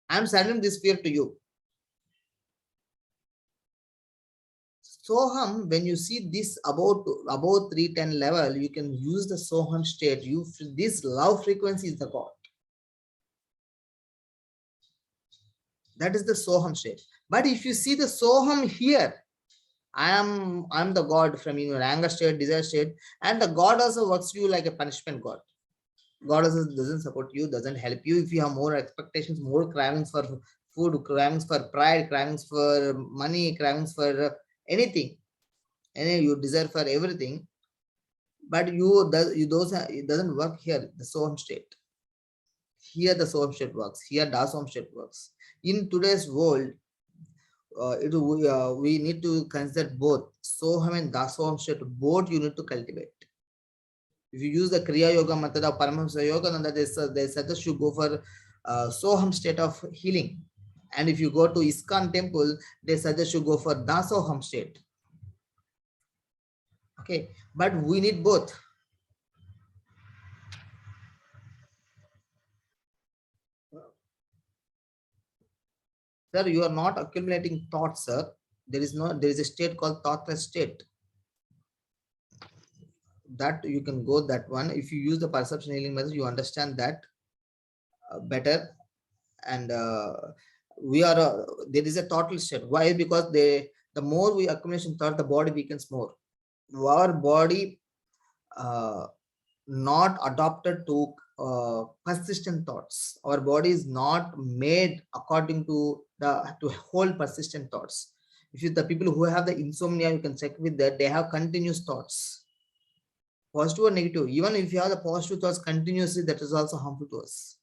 I am surrendering this fear to you. Soham, when you see this about 310 level, you can use the Soham state. This love frequency is the God. That is the Soham state. But if you see the Soham here, I am the God from your anger state, desire state, and the God also works you like a punishment God. God also doesn't support you, doesn't help you. If you have more expectations, more cravings for food, cravings for pride, cravings for money, cravings for anything, and you desire for everything, but it doesn't work here, the Soham state. Here the soham state works. Here das home state works. In today's world, we need to consider both soham and das home state. Both you need to cultivate. If you use the Kriya Yoga method of Paramahamsa Yoga, then they suggest you go for soham state of healing. And if you go to ISKCON temple, they suggest you go for dasoham state. Okay, but we need both. Sir, you are not accumulating thoughts, sir. There is a state called thoughtless state. That you can go that one. If you use the perception healing method, you understand that better. And there is a thoughtless state. Why? Because the more we accumulation thought, the body becomes more. Our body not adopted to persistent thoughts. Our body is not made according to hold persistent thoughts. If you the people who have the insomnia, you can check with that. They have continuous thoughts, positive or negative. Even if you have the positive thoughts continuously, that is also harmful to us.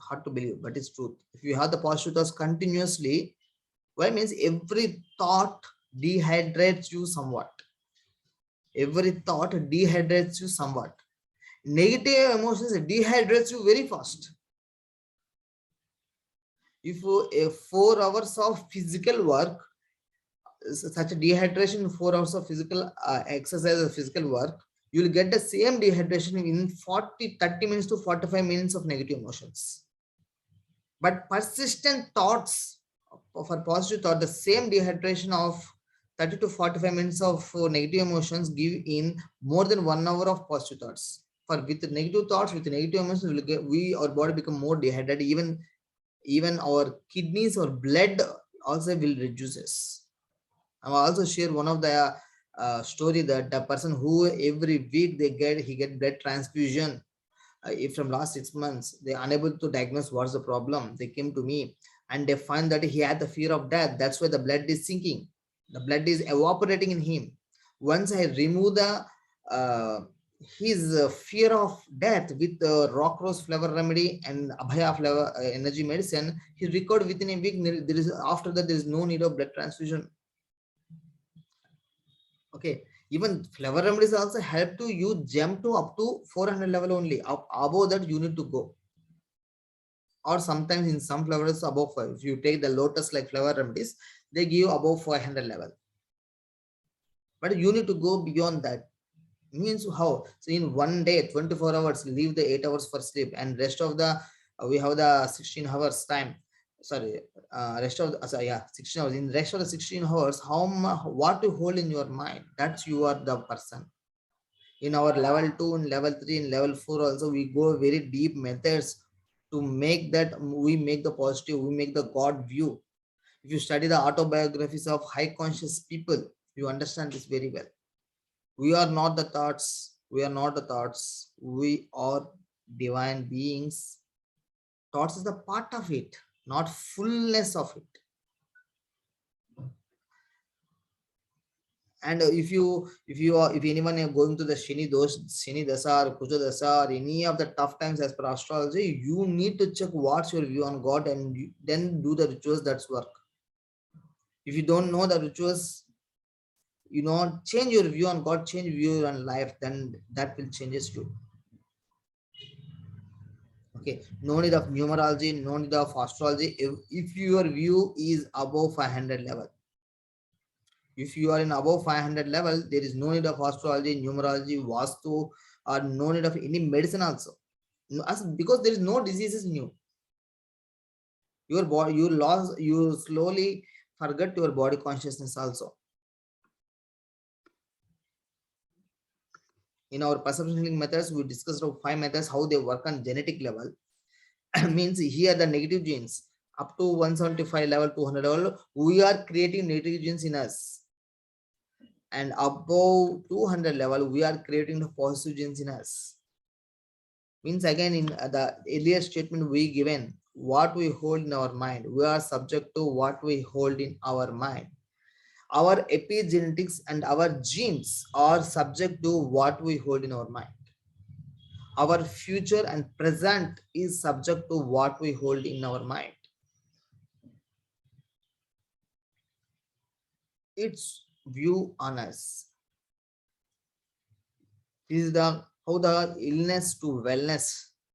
Hard to believe, but it's truth. If you have the positive thoughts continuously, why means every thought dehydrates you somewhat. Every thought dehydrates you somewhat. Negative emotions dehydrates you very fast. If 4 hours of physical work, such a dehydration, 4 hours of physical exercise or physical work, you will get the same dehydration in 30 minutes to 45 minutes of negative emotions. But persistent thoughts, for positive thought, the same dehydration of 30 to 45 minutes of negative emotions give in more than 1 hour of positive thoughts. For with negative thoughts, with negative emotions, our body become more dehydrated. Even our kidneys or blood also will reduces. I will also share one of the story that the person who every week he get blood transfusion. If from last 6 months they are unable to diagnose what's the problem, they came to me and they find that he had the fear of death. That's why the blood is sinking, the blood is evaporating in him. Once I remove the his fear of death with the rock rose flower remedy and abhaya flower energy medicine, he recovered within a week. There is after that there is no need of blood transfusion. Okay, even flower remedies also help to you jump to up to 400 level only. Above that you need to go, or sometimes in some flowers above 5. If you take the lotus like flower remedies, they give you above 500 level, but you need to go beyond that. Means how? So in one day 24 hours, leave the 8 hours for sleep, and rest of the we have the 16 hours time. Sorry, rest of the 16 hours. In rest of the 16 hours, what you hold in your mind, that's you are the person. In our level 2 and level 3 and level 4 also, we go very deep methods to make that we make the positive, we make the God view. If you study the autobiographies of high conscious people, you understand this very well. We are not the thoughts, we are not the thoughts, we are divine beings. Thoughts is the part of it, not fullness of it. And if anyone are going to the Shani Dasa or Kuja Dasa or any of the tough times as per astrology, you need to check what's your view on God and then do the rituals that's work. If you don't know the rituals, change your view on God, change view on life, then that will changes you. Okay, no need of numerology, no need of astrology. If your view is above 500 level, if you are in above 500 level, there is no need of astrology, numerology, vastu, or no need of any medicine also. Because there is no diseases in you. Your body, you slowly forget your body consciousness also. In our perception healing methods, we discussed 5 methods, how they work on genetic level. Means here the negative genes up to 175 level, 200 level, we are creating negative genes in us. And above 200 level, we are creating the positive genes in us. Means again, in the earlier statement we given, what we hold in our mind, we are subject to what we hold in our mind. Our epigenetics and our genes are subject to what we hold in our mind. our future and present is subject to what we hold in our mind. Its view on us. This is the how the illness to wellness,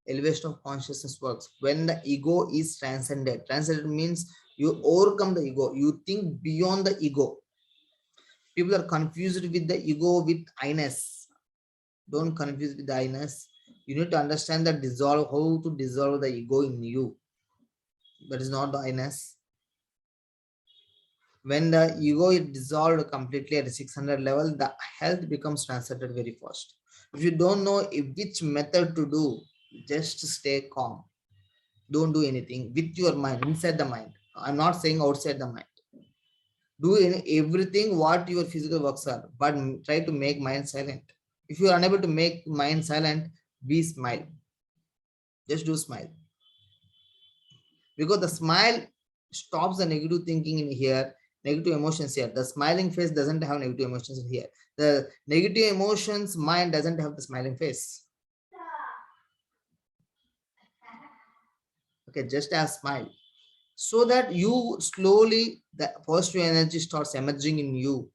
elevation of consciousness works. When the ego is transcended. Transcended means you overcome the ego. You think beyond the ego. People are confused with the ego with I-ness. Don't confuse with the I-ness. You need to understand that dissolve, how to dissolve the ego in you. That is not the I-ness. When the ego is dissolved completely at the 600 level, the health becomes transcended very fast. If you don't know which method to do, just stay calm. Don't do anything with your mind, inside the mind. I'm not saying outside the mind. Do everything what your physical works are, but try to make mind silent. If you are unable to make mind silent, be smile. Just do smile. Because the smile stops the negative thinking in here, negative emotions here. The smiling face doesn't have negative emotions in here. The negative emotions mind doesn't have the smiling face. Okay, just have smile. So that you slowly, the positive energy starts emerging in you,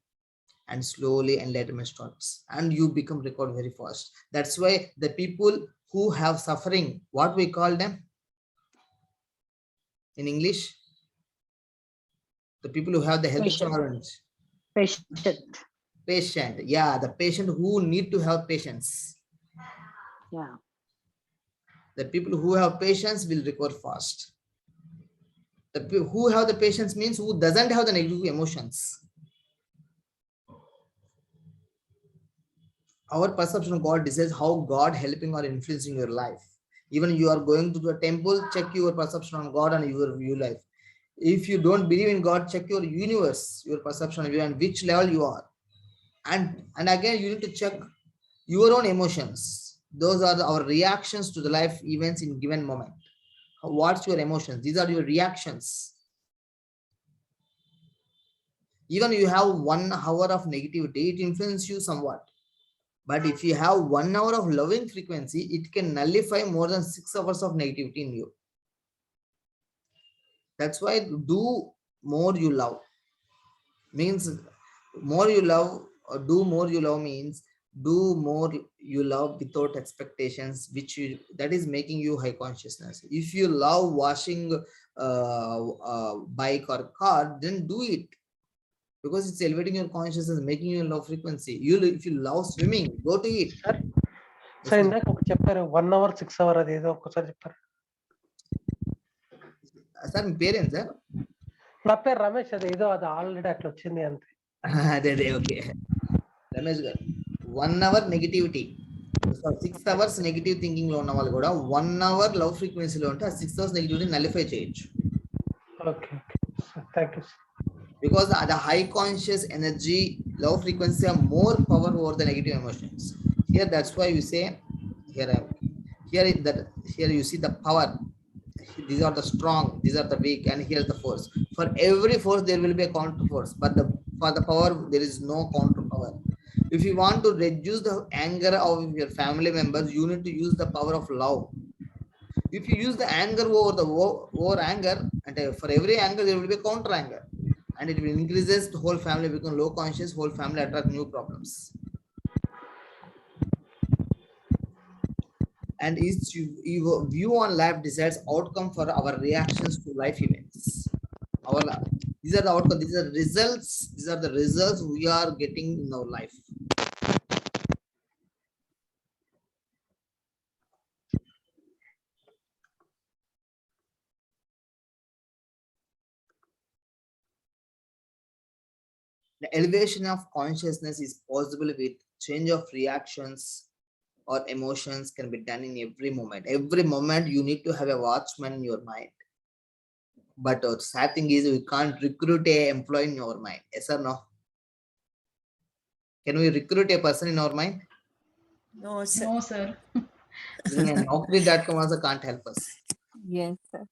and slowly enlightenment starts, and you become recovered very fast. That's why the people who have suffering, what we call them in English, the people who have the health Patient. challenge. Patient. Yeah, the patient who need to have patience. Yeah. The people who have patience will recover fast. The people who have the patience means who doesn't have the negative emotions. Our perception of God decides how God helping or influencing your life. Even you are going to the temple, check your perception on God and your view life. If you don't believe in God, check your universe, your perception of you and which level you are. And again, you need to check your own emotions. Those are our reactions to the life events in given moment. What's your emotions? These are your reactions. Even you have 1 hour of negativity, it influences you somewhat. But if you have 1 hour of loving frequency, it can nullify more than 6 hours of negativity in you. That's why do more you love. Means more you love, or do more you love means do more you love without expectations, which you, that is making you high consciousness. If you love washing bike or car, then do it, because it's elevating your consciousness, making you low frequency. If you love swimming, go to it. Sir ఇందాక ఒక చెప్పారు 1 hour 6 hour అది ఏదో ఒక్కసారి చెప్పారు. Sir మీ పేరేంటి sir? నా పేరు రమేష్. అది ఏదో అది ఆల్రెడీ అట్లా వచ్చింది అంతే. అదే ఓకే రమేష్ గారు. 1 hour negativity, 6 hours negative thinking లో ఉన్న వాళ్ళు కూడా 1 hour లవ్ ఫ్రీక్వెన్సీలో ఉంటే ఆ 6 hours నెగిటివిటీ నలిఫై చేయొచ్చు. Okay thank you. Because the high conscious energy, low frequency have more power over the negative emotions. Here, that's why you say here you see the power. These are the strong, these are the weak, and here's the force. For every force there will be a counter force, but for the power there is no counter power. If you want to reduce the anger of your family members, you need to use the power of love. If you use the anger over anger, and for every anger there will be a counter anger, and it will increases the whole family become low conscious, whole family attract new problems. And each view on life decides outcome for our reactions to life events. These are the outcome, these are the results we are getting in our life. The elevation of consciousness is possible with change of reactions or emotions can be done in every moment. Every moment you need to have a watchman in your mind. But the sad thing is we can't recruit a employee in your mind. Yes or no? Can we recruit a person in our mind? No, sir. No, sir. Naukri.com also can't help us. Yes, sir.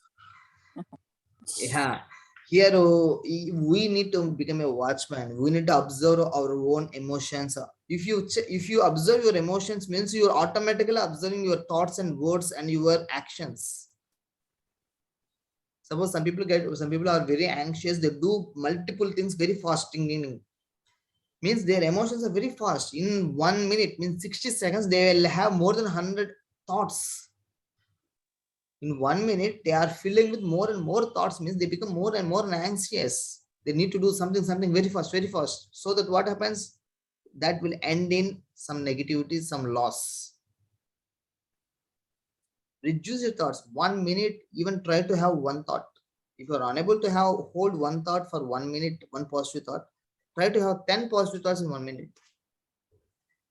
Yeah. Here we need to become a watchman. We need to observe our own emotions. If you observe your emotions, means you are automatically observing your thoughts and words and your actions. Suppose some people are very anxious, they do multiple things very fast, means their emotions are very fast. In 1 minute, means 60 seconds, they will have more than 100 thoughts. In 1 minute, they are filling with more and more thoughts, means they become more and more anxious. They need to do something very fast. So that what happens? That will end in some negativity, some loss. Reduce your thoughts. 1 minute, even try to have one thought. If you are unable to hold one thought for 1 minute, one positive thought, try to have 10 positive thoughts in 1 minute.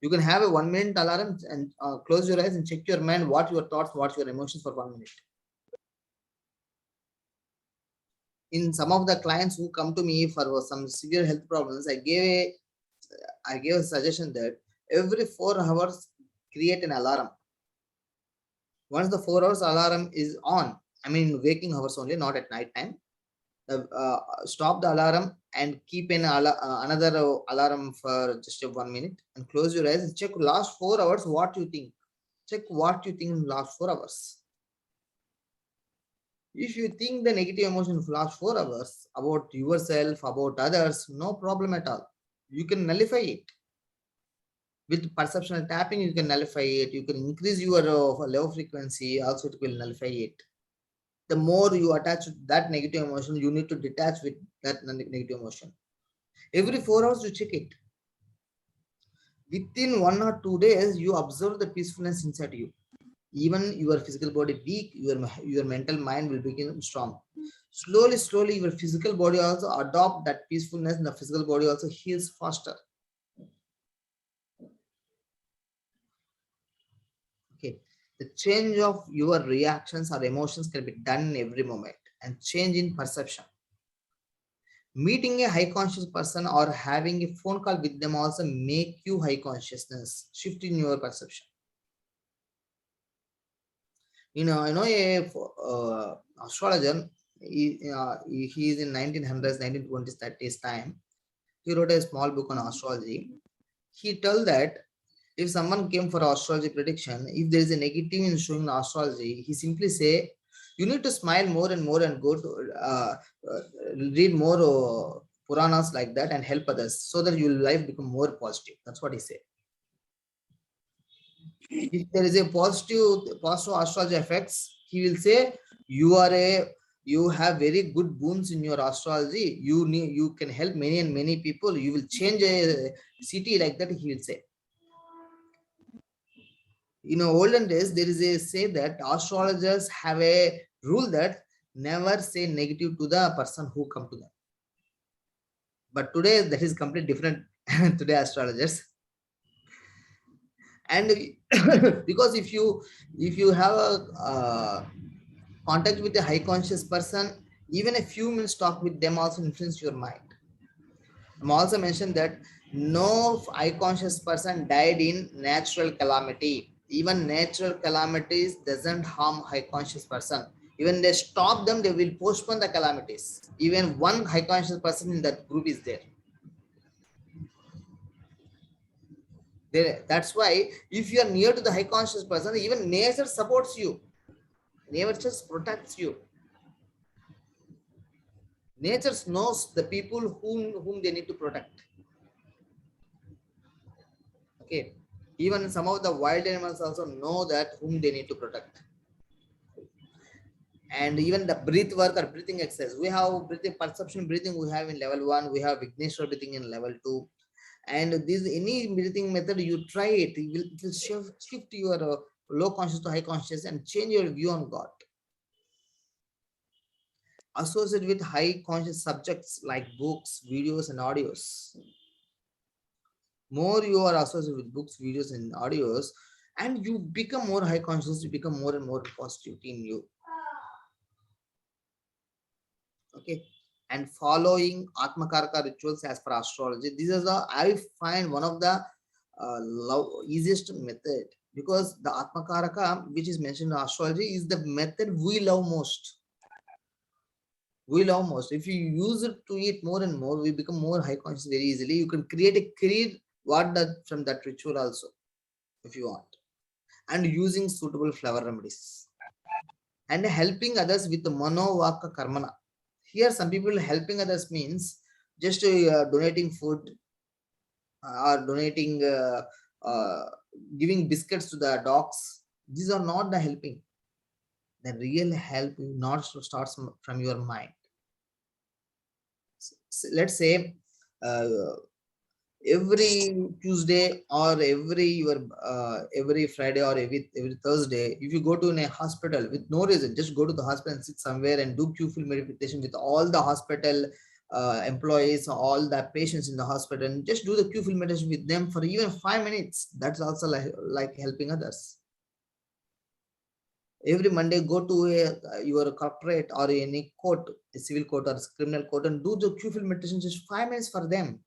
You can have a 1 minute alarm and close your eyes and check your mind, what your thoughts, what your emotions for 1 minute. In some of the clients who come to me for some severe health problems, I gave a suggestion that every 4 hours create an alarm. Once the 4 hours alarm is on, I mean waking hours only, not at night time, stop the alarm and keep another alarm for just 1 minute and close your eyes and check last 4 hours what you think. Check what you think in last 4 hours. If you think the negative emotion for last 4 hours about yourself, about others, no problem at all. You can nullify it. With perceptional tapping, you can nullify it. You can increase your low frequency, also it will nullify it. The more you attach to that negative emotion, you need to detach with that negative emotion. Every 4 hours, you check it. Within 1 or 2 days, you observe the peacefulness inside you. Even your physical body weak, your mental mind will become strong. Slowly, your physical body also adopt that peacefulness, and the physical body also heals faster. Okay, the change of your reactions or emotions can be done in every moment, and change in perception. Meeting a high conscious person or having a phone call with them also make you high consciousness, shift in your perception. I know a astrologer. He is in 1900s, 1920s, 30s time. He wrote a small book on astrology. He told that if someone came for astrology prediction, if there is a negative in showing astrology, he simply say, you need to smile more and more and go to read more Puranas like that and help others so that your life become more positive. That's what he said. If there is a positive astrology effects, he will say you have very good boons in your astrology. You can help many and many people. You will change a city like that. He will say. In olden days, there is a say that astrologers have a rule that never say negative to the person who come to them. But today that is completely different. Today astrologers. And because if you have a contact with a high conscious person, even a few minutes talk with them also influence your mind. I'm also mentioned that no high conscious person died in natural calamity. Even natural calamities doesn't harm high conscious person. Even they stop them, they will postpone the calamities. Even one high conscious person in that group is there. That's why if you are near to the high conscious person, even nature supports you. Nature protects you. Nature knows the people whom they need to protect. Okay. Even some of the wild animals also know that whom they need to protect. And even the breath work or breathing exercise, we have breathing perception breathing, we have in level 1, we have Vigneshwar breathing in level 2. And this any breathing method you try it, it will shift your low conscious to high conscious and change your view on God. Associated with high conscious subjects like books, videos, and audios. More you are associated with books, videos, and audios, and you become more high conscious, you become more and more positivity in you. Okay. And following Atmakaraka rituals as per astrology, this is I find one of the easiest method, because the Atmakaraka, which is mentioned in astrology, is the method we love most. We love most. If you use it to eat more and more, we become more high conscious very easily. You can create a career from that ritual also, if you want. And using suitable flower remedies. And helping others with mano vaka karmana. Here, some people helping others means just donating food or donating, giving biscuits to the dogs. These are not the helping. The real help not starts from your mind. Let's say every Tuesday or every Friday or every Thursday, if you go to a hospital with no reason, just go to the hospital and sit somewhere and do Q-fill meditation with all the hospital employees, all the patients in the hospital, and just do the Q-fill meditation with them for even 5 minutes. That's also like helping others. Every Monday, go to your corporate or any court, a civil court or criminal court, and do the Q-fill meditation just 5 minutes for them.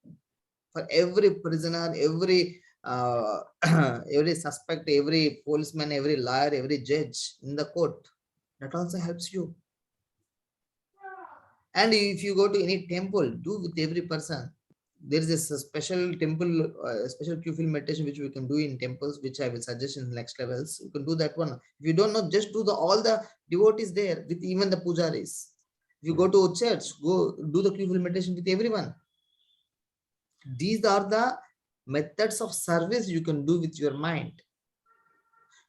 For every prisoner, every every suspect, every policeman, every lawyer, every judge in the court. That also helps you. And if you go to any temple, do with every person. There is a special temple, special Q-fill meditation which we can do in temples, which I will suggest in next levels. You can do that one. If you don't know, just do all the devotees there with even the pujaris. If you go to a church, go do the Q-fill meditation with everyone. These are the methods of service you can do with your mind.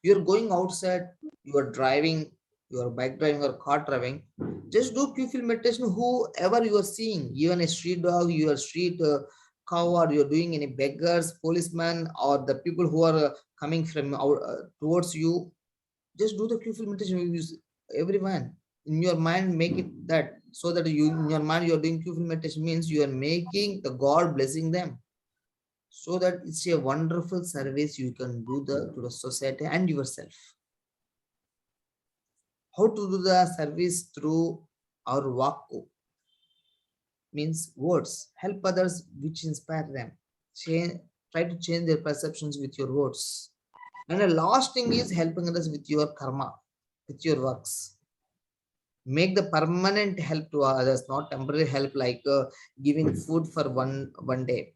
You're going outside, you are driving, you are bike driving or car driving, just do Q-fill meditation, whoever you are seeing, even a street dog, your street cow, or you're doing any beggars, policemen, or the people who are coming from towards you, just do the Q-fill meditation. Use everyone in your mind, make it that, so that you in your mind you're doing Q-fill meditation means you are making the God blessing them. So that it's a wonderful service you can do to the society and yourself. How to do the service? Through our vakku, means words. Help others which inspire them. Try to change their perceptions with your words. And the last thing is helping others with your karma, with your works. Make the permanent help to others, not temporary help like giving food for one day.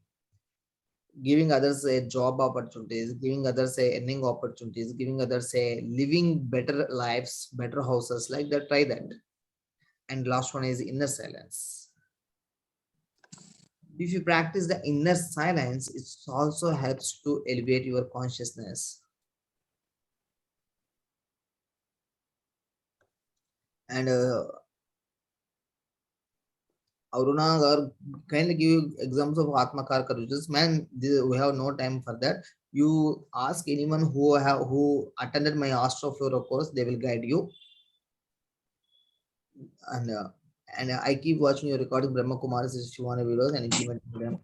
Giving others a job opportunities, giving others a earning opportunities, giving others a living better lives, better houses, like that. Try that. And last one is inner silence. If you practice the inner silence, it also helps to elevate your consciousness. And Aruna, kindly give you examples of Atmakar Karujas. Man, we have no time for that. You ask anyone who attended my Astroflora course, they will guide you. And I keep watching your recording, Brahma Kumaris Shivana videos and implementing them.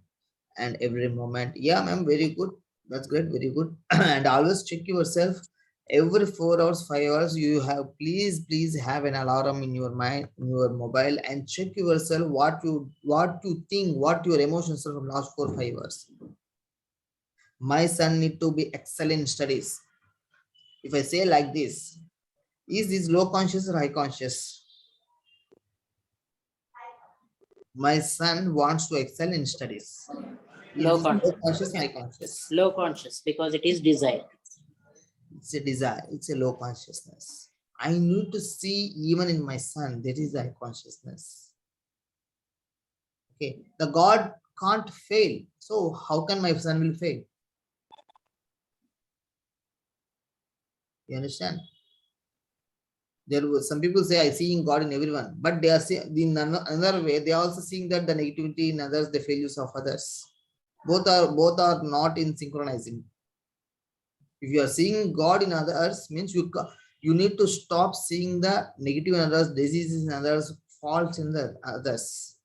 And every moment, yeah, ma'am, very good. That's great, very good. And always check yourself. Every 4 hours, 5 hours, you have please have an alarm in your mind, in your mobile, and check yourself what you think, what your emotions are from last 4 5 hours. My son need to be excellent in studies. If I say like this, is this low conscious or high conscious? My son wants to excel in studies. Low conscious. High conscious? Low conscious, because it is desire. It's a desire, it's a low consciousness. I need to see even in my son, there is a consciousness. Okay, the God can't fail. So how can my son will fail? You understand? There was some people say I see in God in everyone, but they are seeing in another way, they are also seeing that the negativity in others, the failures of others. Both are not in synchronizing. If you are seeing God in others, means you need to stop seeing the negative in others, diseases in others, faults in the others.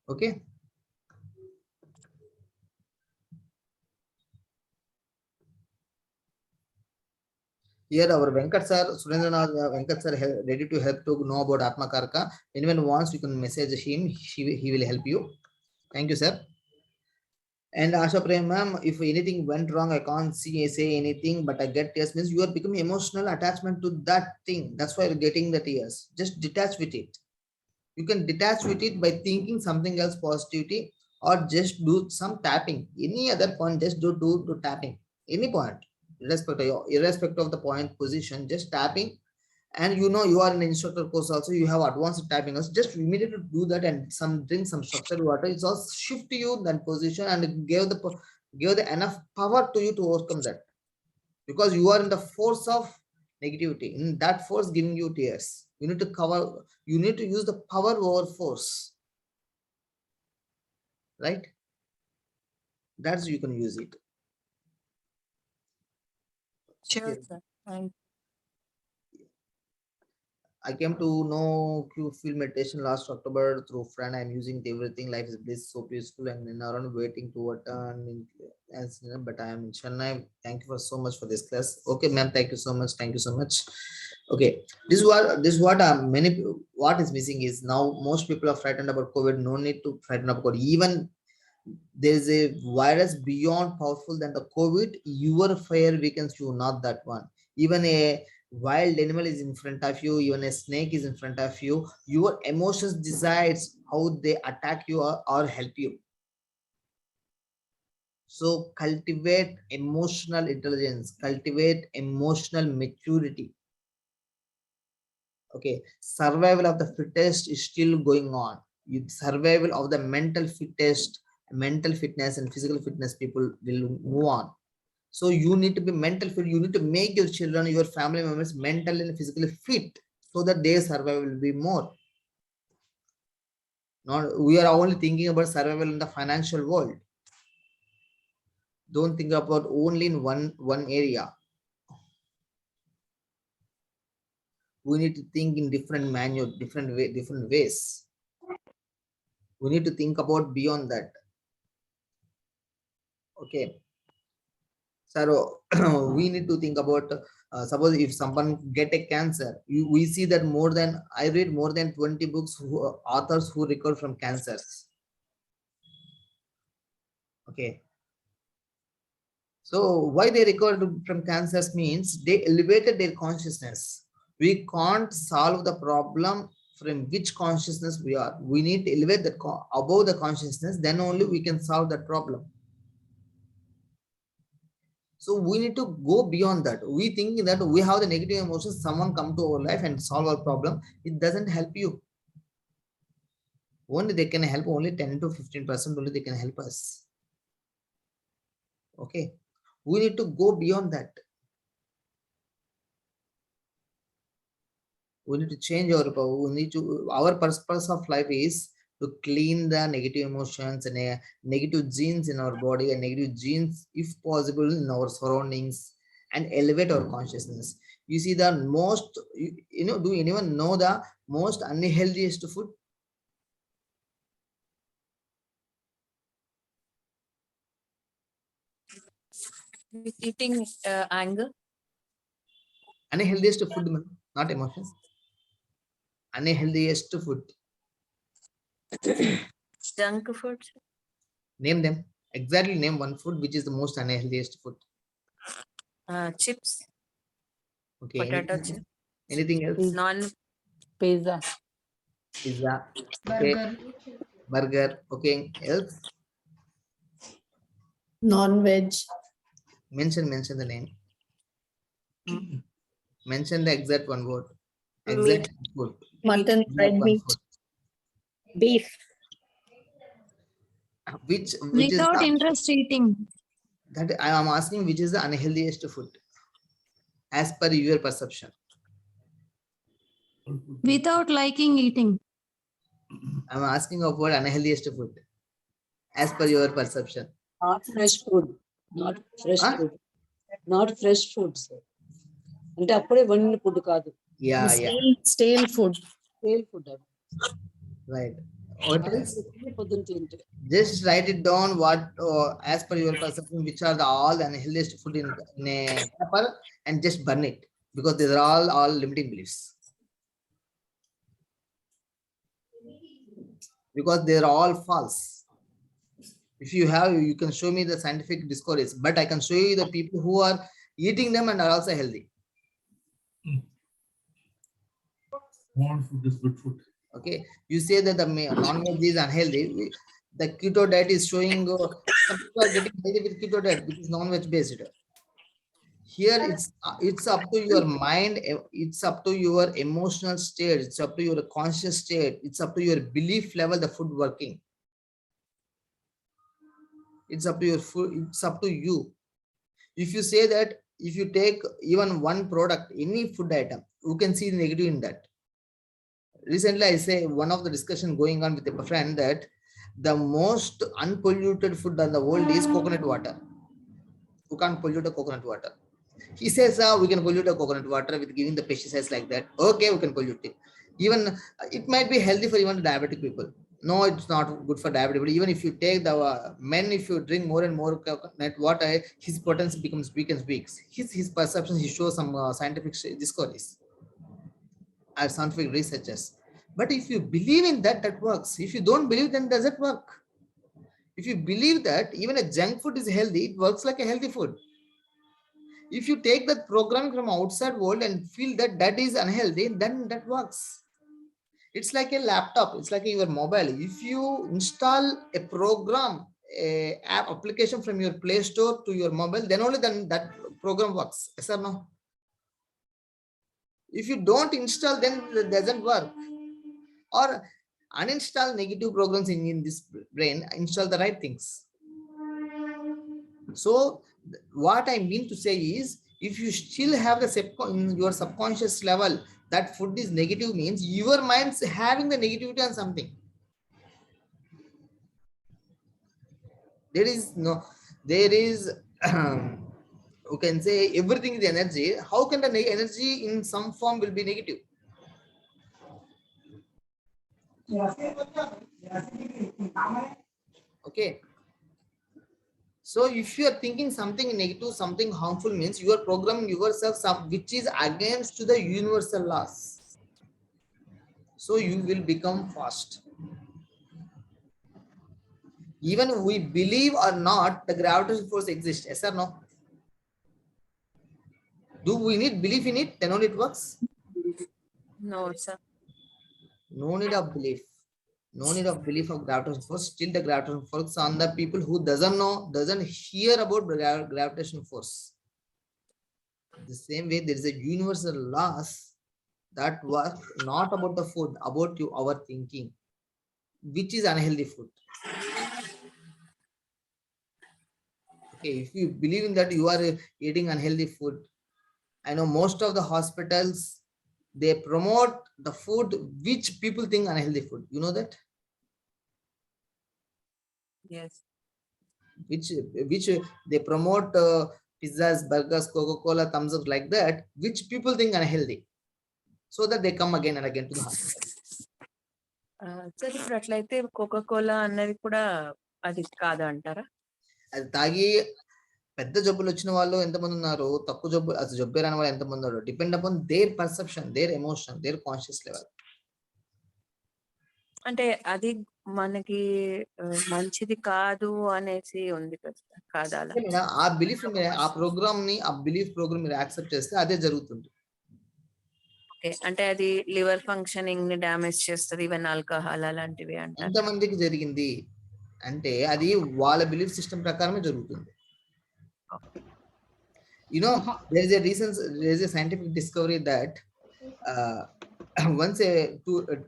Okay. Here our Venkat sir, Surendranath Venkat sir, ready to help to know about Atma Karka. Anyone wants, you can message him. He will help you. Thank you, sir. And Asha Prem ma'am, if anything went wrong, I can't say anything, but I get tears, means you are becoming emotional attachment to that thing. That's why you're getting the tears. Just detach with it. You can detach with it by thinking something else positivity, or just do some tapping. Any other point, just do tapping. Any point, irrespective of the point position, just tapping. And you know, you are in an instructor course also, you have advanced tapping also, just immediately do that, and drink some structured water. It's all shift to you that position, and it give the enough power to you to overcome that, because you are in the force of negativity. In that force giving you tears, you need to use the power over force, right? That's you can use it. Sure, Okay. sir. Thank I came to know field meditation last October through friend. I'm using everything. Life is bliss, so peaceful, and in around waiting to return. But I am in Chennai. Thank you for so much for this class. Okay, ma'am. Thank you so much. Thank you so much. Okay, this is what what is missing is now most people are frightened about COVID. No need to frighten about COVID. Even there is a virus beyond powerful than the COVID. Your fear weakens you, not that one. Even a wild animal is in front of you, even a snake is in front of you. Your emotions decides how they attack you or help you. So cultivate emotional intelligence, cultivate emotional maturity. Okay, survival of the fittest is still going on. Survival of the mental fitness and physical fitness people will move on. So you need to be mental fit. You need to make your children, your family members mentally and physically fit, so that their survival will be more. Not we are only thinking about survival in the financial world. Don't think about only in one area. We need to think in different ways. We need to think about beyond that. Okay. So we need to think about suppose if someone get a cancer, we see that I read more than 20 books authors who recover from cancers. Okay, so why they recovered from cancers means they elevated their consciousness. We can't solve the problem from which consciousness we are. We need to elevate that above the consciousness, then only we can solve that problem. So we need to go beyond that. We think that we have the negative emotions, someone come to our life and solve our problem. It doesn't help you. Only they can help, only 10 to 15% only they can help us. Okay. We need to go beyond that. We need to change our our purpose of life is to clean the negative emotions and negative genes in our body and negative genes, if possible, in our surroundings, and elevate our consciousness. You see the most, do anyone know the most unhealthiest food? you. Eating anger. Unhealthiest food, not emotions. Unhealthiest food. Junk food. Name them. Exactly name one food which is the most unhealthiest food. Chips. Okay. Potato chips. Anything else? Pizza. Pizza. Okay. Burger. Okay. Else? Non-veg. Mention the name. Mention the exact one word. Exact food. Mutton, red meat. Food. Beef. Which Without is interest eating. that I am asking, which is the unhealthiest food as per your perception? Without liking eating. I'm asking of what unhealthiest food as per your perception. Not fresh food. Not fresh food. Not fresh food, sir. అంటే అప్పుడే వండిన food కాదు. Yeah. Stale food. Stale food. Right. What else? పొద్దున తింటే. Just write it down what as per your perception, which are all the unhealthiest food in a paper, and just burn it, because these are all limiting beliefs. Because they're all false. If you have, you can show me the scientific discoveries, but I can show you the people who are eating them and are also healthy. Food is good food. Okay, you say that the non-veg is unhealthy. The keto diet is showing some people are getting healthy with keto diet, which is non-veg based. Here it's up to your mind, it's up to your emotional state, it's up to your conscious state, it's up to your belief level, the food working. It's up to your food, it's up to you. If you say that, if you take even one product, any food item, you can see the negative in that. Recently, I say one of the discussion going on with a friend that the most unpolluted food in the world is coconut water. You can't pollute a coconut water. He says, we can pollute a coconut water with giving the pesticides like that. Okay, we can pollute it. Even it might be healthy for even diabetic people. No, it's not good for diabetic people. Even if you take the men, if you drink more and more coconut water, his potency becomes weak and weak. His perceptions, he shows some scientific discoveries and scientific researchers. But if you believe in that, that works. If you don't believe, then does it work? If you believe that even a junk food is healthy, it works like a healthy food. If you take that program from outside world and feel that that is unhealthy, then that works. It's like a laptop. It's like your mobile. If you install a program, a app application from your Play Store to your mobile, then only then that program works. Yes or no? If you don't install, then it doesn't work. Or uninstall negative programs in this brain, install the right things. So what I mean to say is, if you still have the in your subconscious level that food is negative, means your mind's having the negativity on something. There is you can say everything is energy. How can the energy in some form will be negative? Okay. So if you are thinking something negative, something harmful, means you are programming yourself which is against to the universal laws. So you will become fast. Even we believe or not, the gravitational force exists. Yes or no? Do we need belief in it? Then only it works? No, sir. No need of belief. No need of belief of gravitational force. Still the gravitational force on the people who doesn't know, doesn't hear about gravitational force. The same way there is a universal laws that work not about the food, about our thinking, which is unhealthy food. Okay, if you believe in that, you are eating unhealthy food. I know most of the hospitals, they promote the food which people think unhealthy food. You know that? Yes. Which they promote pizzas, burgers, Coca-Cola, thumbs up like that, which people think unhealthy, so that they come again and again to the hospital. Sir ఇప్పుడు అట్లయితే Coca-Cola అన్నది కూడా అది కాదా అంటారా? అది తాగి పెద్ద జబ్బులు వచ్చిన వాళ్ళు ఎంతమంది ఉన్నారు, తక్కువ జబ్బు అసలు జబ్బే రాని వాళ్ళు ఎంతమంది ఉన్నారు, depend upon their perception, their emotion, their conscious level. అంటే అది మనకి మంచిది కాదు అనేసి ఉంది కదా, కాదా? ఆ బిలీఫ్ ఆ ప్రోగ్రామ్ ని, ఆ బిలీఫ్ ప్రోగ్రామ్ మీరు యాక్సెప్ట్ చేస్తే అదే జరుగుతుంది. ఓకే, అంటే అది లివర్ ఫంక్షనింగ్ ని డ్యామేజ్ చేస్తుంది, ఈవెన్ ఆల్కహాల్ అలాంటివి అంటారు. ఎంతమందికి జరిగింది అంటే అది వాళ్ళ బిలీఫ్ సిస్టమ్ ప్రకారమే జరుగుతుంది. You know, there is a scientific discovery that once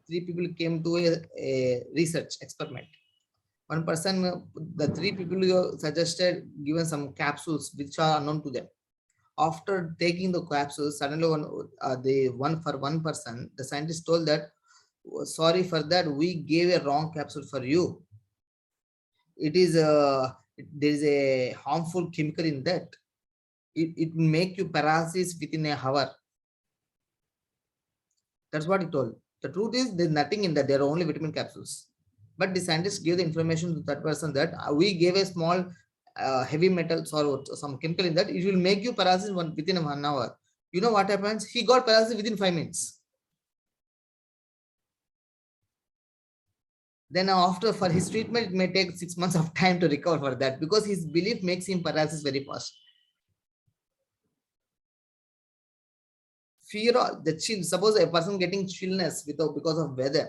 three people came to a research experiment. One person, the three people suggested given some capsules which are unknown to them. After taking the capsules, suddenly one person, the scientist told that, sorry for that, we gave a wrong capsule for you. It is there is a harmful chemical in that. It will make you paralysis within a hour. That's what he told. The truth is there's nothing in that. There are only vitamin capsules. But the scientists gave the information to that person that we gave a small heavy metals or some chemical in that. It will make you paralysis within 1 hour. You know what happens? He got paralysis within 5 minutes. then after for his treatment, it may take 6 months of time to recover for that, because his belief makes him paralysis very fast. Fear of the chill. Suppose a person getting chillness because of weather,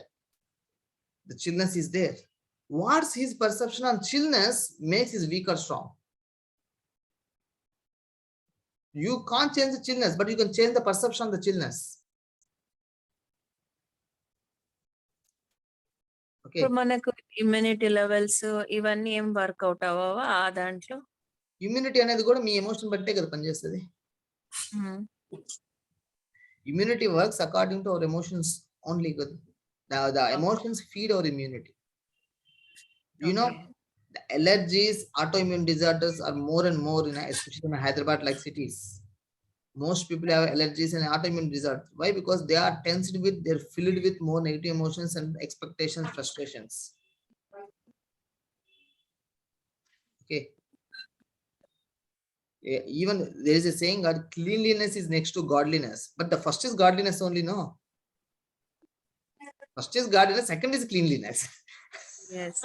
the chillness is there. What's his perception on chillness makes his weak or strong. You can't change the chillness, but you can change the perception of the chillness. Okay. ఇప్పుడు మనకు immunity levels ఇవన్నీ ఏం work out అవ్వవా ఆ దాంట్లో? Immunity అనేది కూడా మీ emotion బట్టే కదా పనిచేస్తుంది. Immunity works according to our emotions only. The emotions feed our immunity. You know, the allergies, autoimmune disorders are more and more, especially in Hyderabad like cities. Most people have allergies and autoimmune disorders. Why? Because they are tensed with, they're filled with more negative emotions and expectations, frustrations. Okay. Even there is a saying that cleanliness is next to godliness, but the first is godliness only, no? First is godliness, second is cleanliness. Yes.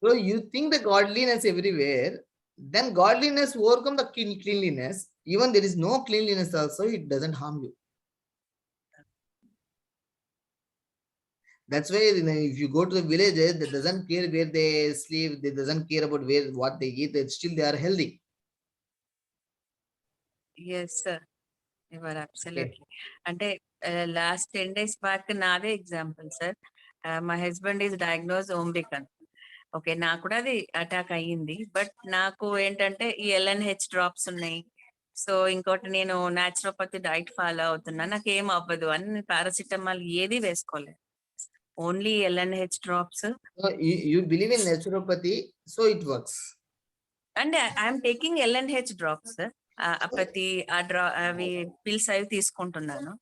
So you think the godliness everywhere, then godliness overcome the cleanliness. Even there is no cleanliness also, it doesn't harm you. That's why if you go to the villages, they doesn't care where they sleep, they doesn't care about what they eat, still they are healthy. Yes, sir. You are absolutely. అంటే last 10 days back నాదే example sir. My husband is diagnosed Omicron. Okay, నాకు కూడా అది attack అయ్యింది. But నాకు ఏంటంటే ఈ LNH drops ఉన్నాయి. సో ఇంకోటి నేను న్యాచురోపతి డైట్ ఫాలో అవుతున్నా, నాకు ఏం అవ్వదు అని పారాసిటమాల్ ఏది వేసుకోలేదు, only LNH drops. You believe in naturopathy, so it works. And I'm taking LNH drops, ప్రతి అవి పిల్స్ అవి తీసుకుంటున్నాను.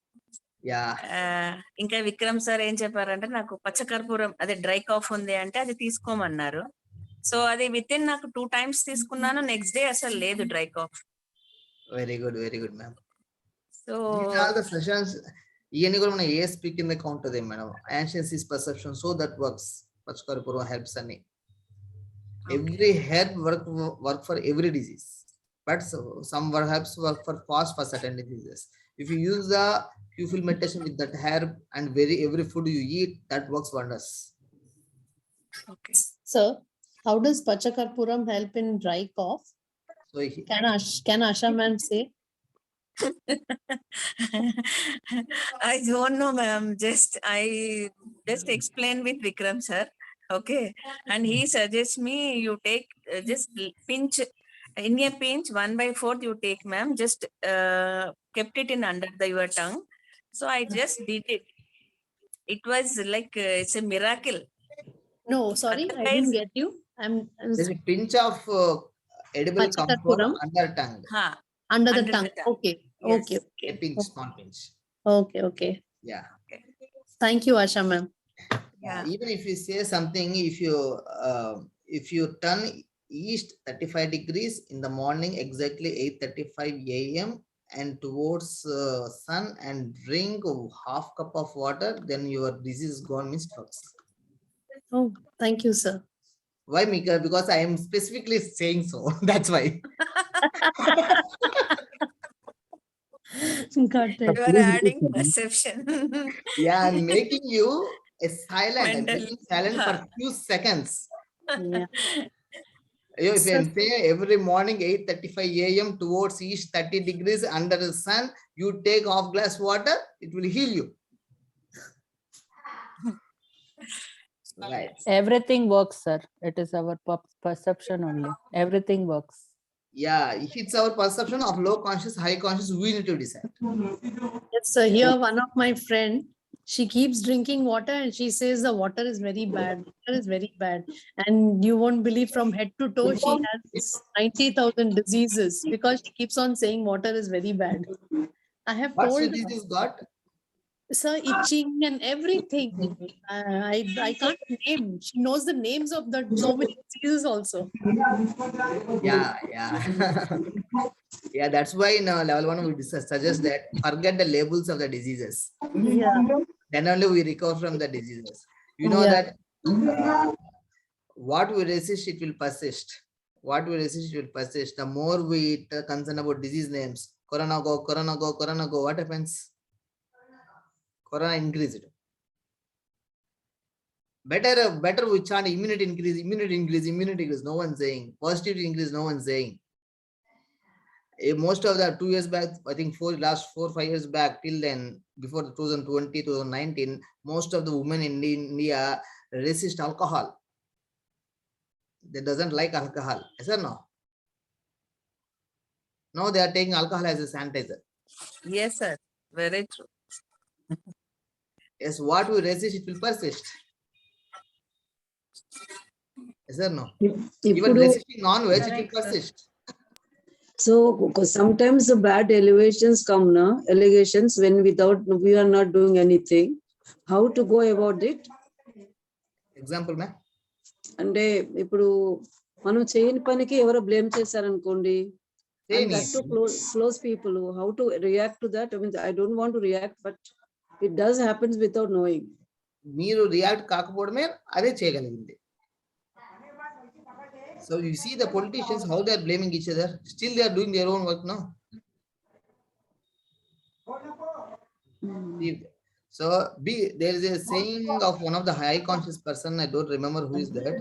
ఇంకా విక్రమ్ సార్ ఏం చెప్పారంటే నాకు పచ్చకర్పూరం అదే డ్రై కాఫ్ ఉంది అంటే అది తీసుకోమన్నారు. సో అది విత్ ఇన్ నాకు 2 times తీసుకున్నాను, నెక్స్ట్ డే అసలు లేదు dry cough. Very good ma'am. So all the sessions ఇవన్నీ కూడా మన ASP కింద కౌంట్ అవుతాయి madam. Ancients is perception, so that works. పచ్చకర్పూరం helps అని. Every herb work for every disease, but some herbs work for fast for certain diseases. If you use the Q-fill meditation with that herb and every food you eat, that works wonders. Okay. Sir, how does Pachakarpuram help in dry cough? So can Asha ma'am say? I don't know, ma'am. I just explain with Vikram sir. Okay, and he suggests me you take just pinch, in a pinch 1/4 you take, ma'am. Just kept it in under your tongue. So I just did it. It was like it's a miracle. No, sorry, I didn't get you. There's a pinch of edible compound under tongue. Under the tongue. Okay. Yes. Okay. A pinch, small pinch. Okay. Yeah. Okay. Thank you, Asha ma'am. Yeah. Even if you say something, if you turn east 35 degrees in the morning, exactly 8:35 a.m. and towards sun, and drink half cup of water, then your disease is gone, means works. Oh, thank you, sir. Why, Mika? Because I am specifically saying so. That's why. Got it. You are adding perception. Yeah, I'm making you silent. I'm Mentally. making silent for few seconds. Yeah. If I say every morning 8:35 a.m. towards east 30 degrees under the sun, you take half glass water, it will heal you. Right. Everything works, sir. It is our perception only. Everything works. Yeah, if it's our perception of low conscious, high conscious, we need to decide. Yes, sir. Here, one of my friend, she keeps drinking water and she says the water is very bad. Water is very bad. And you won't believe, from head to toe, she has 90,000 diseases because she keeps on saying water is very bad. I have What told disease is got? sir, itching and everything. I can't name. She knows the names of the so many diseases also. Yeah. Yeah, that's why in level 1 we suggest that forget the labels of the diseases. Yeah. Then only we recover from the diseases. You know that what we resist, it will persist. What we resist, it will persist. The more we concern about disease names, corona go, corona go, corona go, what happens? Corona increased. Better we chant immunity increase, immunity increase, immunity increase. No one saying positivity increase. No one saying. Most of the 2 years back, I think last 4-5 years back, till then, before 2020, 2019, most of the women in India resist alcohol. They doesn't like alcohol. Yes or no? Now they are taking alcohol as a sanitizer. Yes, sir. Very true. Yes, what we resist, it will persist. Yes or no? Even resisting non-veg, it will persist. So sometimes the bad allegations come, na? Allegations when we are not doing anything. How to go about it? Example, ma'am. అంటే ఇప్పుడు మనం చేయని పనికి ఎవరో blame చేశారనుకోండి, and that to close people, how to react to that? I mean, I don't want to react, but it does happen without knowing. మీరు react కాకపోవడమే అదే చేయగలిగింది. So you see the politicians, how they are blaming each other. Still they are doing their own work, no? So there is a saying of one of the high conscious person, I don't remember who is that.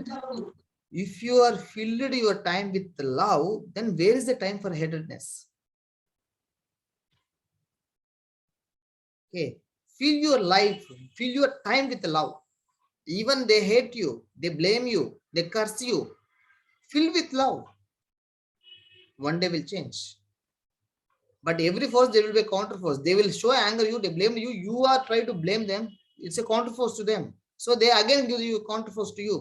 If you are filled your time with love, then where is the time for hatredness? Okay, fill your life, fill your time with love. Even they hate you, they blame you, they curse you, fill with love. One day will change. But every force, there will be a counter force. They will show anger you, they blame you, you are trying to blame them. It's a counter force to them. So they again give you a counter force to you.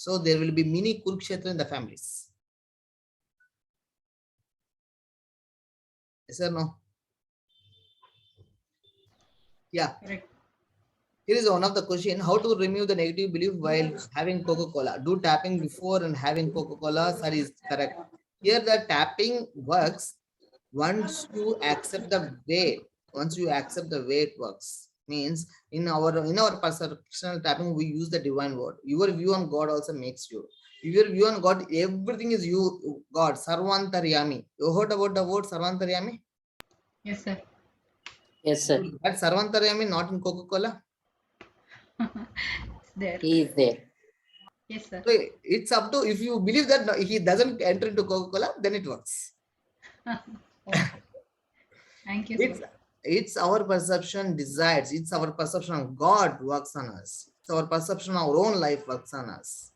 So there will be mini Kurukshetra in the families. Yes or no? Yeah. Correct. Here is one of the question: how to remove the negative belief while having Coca-Cola? Do tapping before and having Coca-Cola, sir, is correct. Here the tapping works once you accept the way. Once you accept the way it works, means in our personal tapping we use the divine word. Your view on God also makes you. Your view on God, everything is you, God, Sarvantaryami. You heard about the word Sarvantaryami? Yes, sir. Yes, sir. That Sarvantaryami not in Coca-Cola. There. He is there. Yes, sir. So it's up to, if you believe that he doesn't enter into Coca-Cola, then it works. Okay. Thank you, sir. It's our perception decides. It's our perception of God works on us. It's our perception of our own life works on us.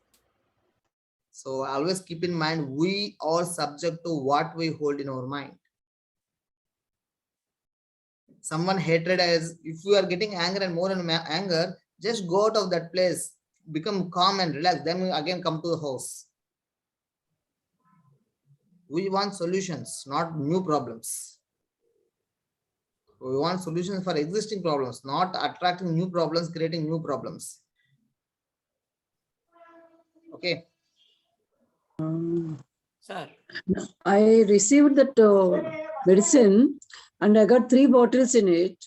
So always keep in mind, we are subject to what we hold in our mind. Someone hatred as, if you are getting anger and more and anger, just go out of that place, become calm and relax, then again come to the house. We want solutions, not new problems. We want solutions for existing problems, not attracting new problems, creating new problems. Okay. Sir, I received that medicine and I got 3 bottles in it.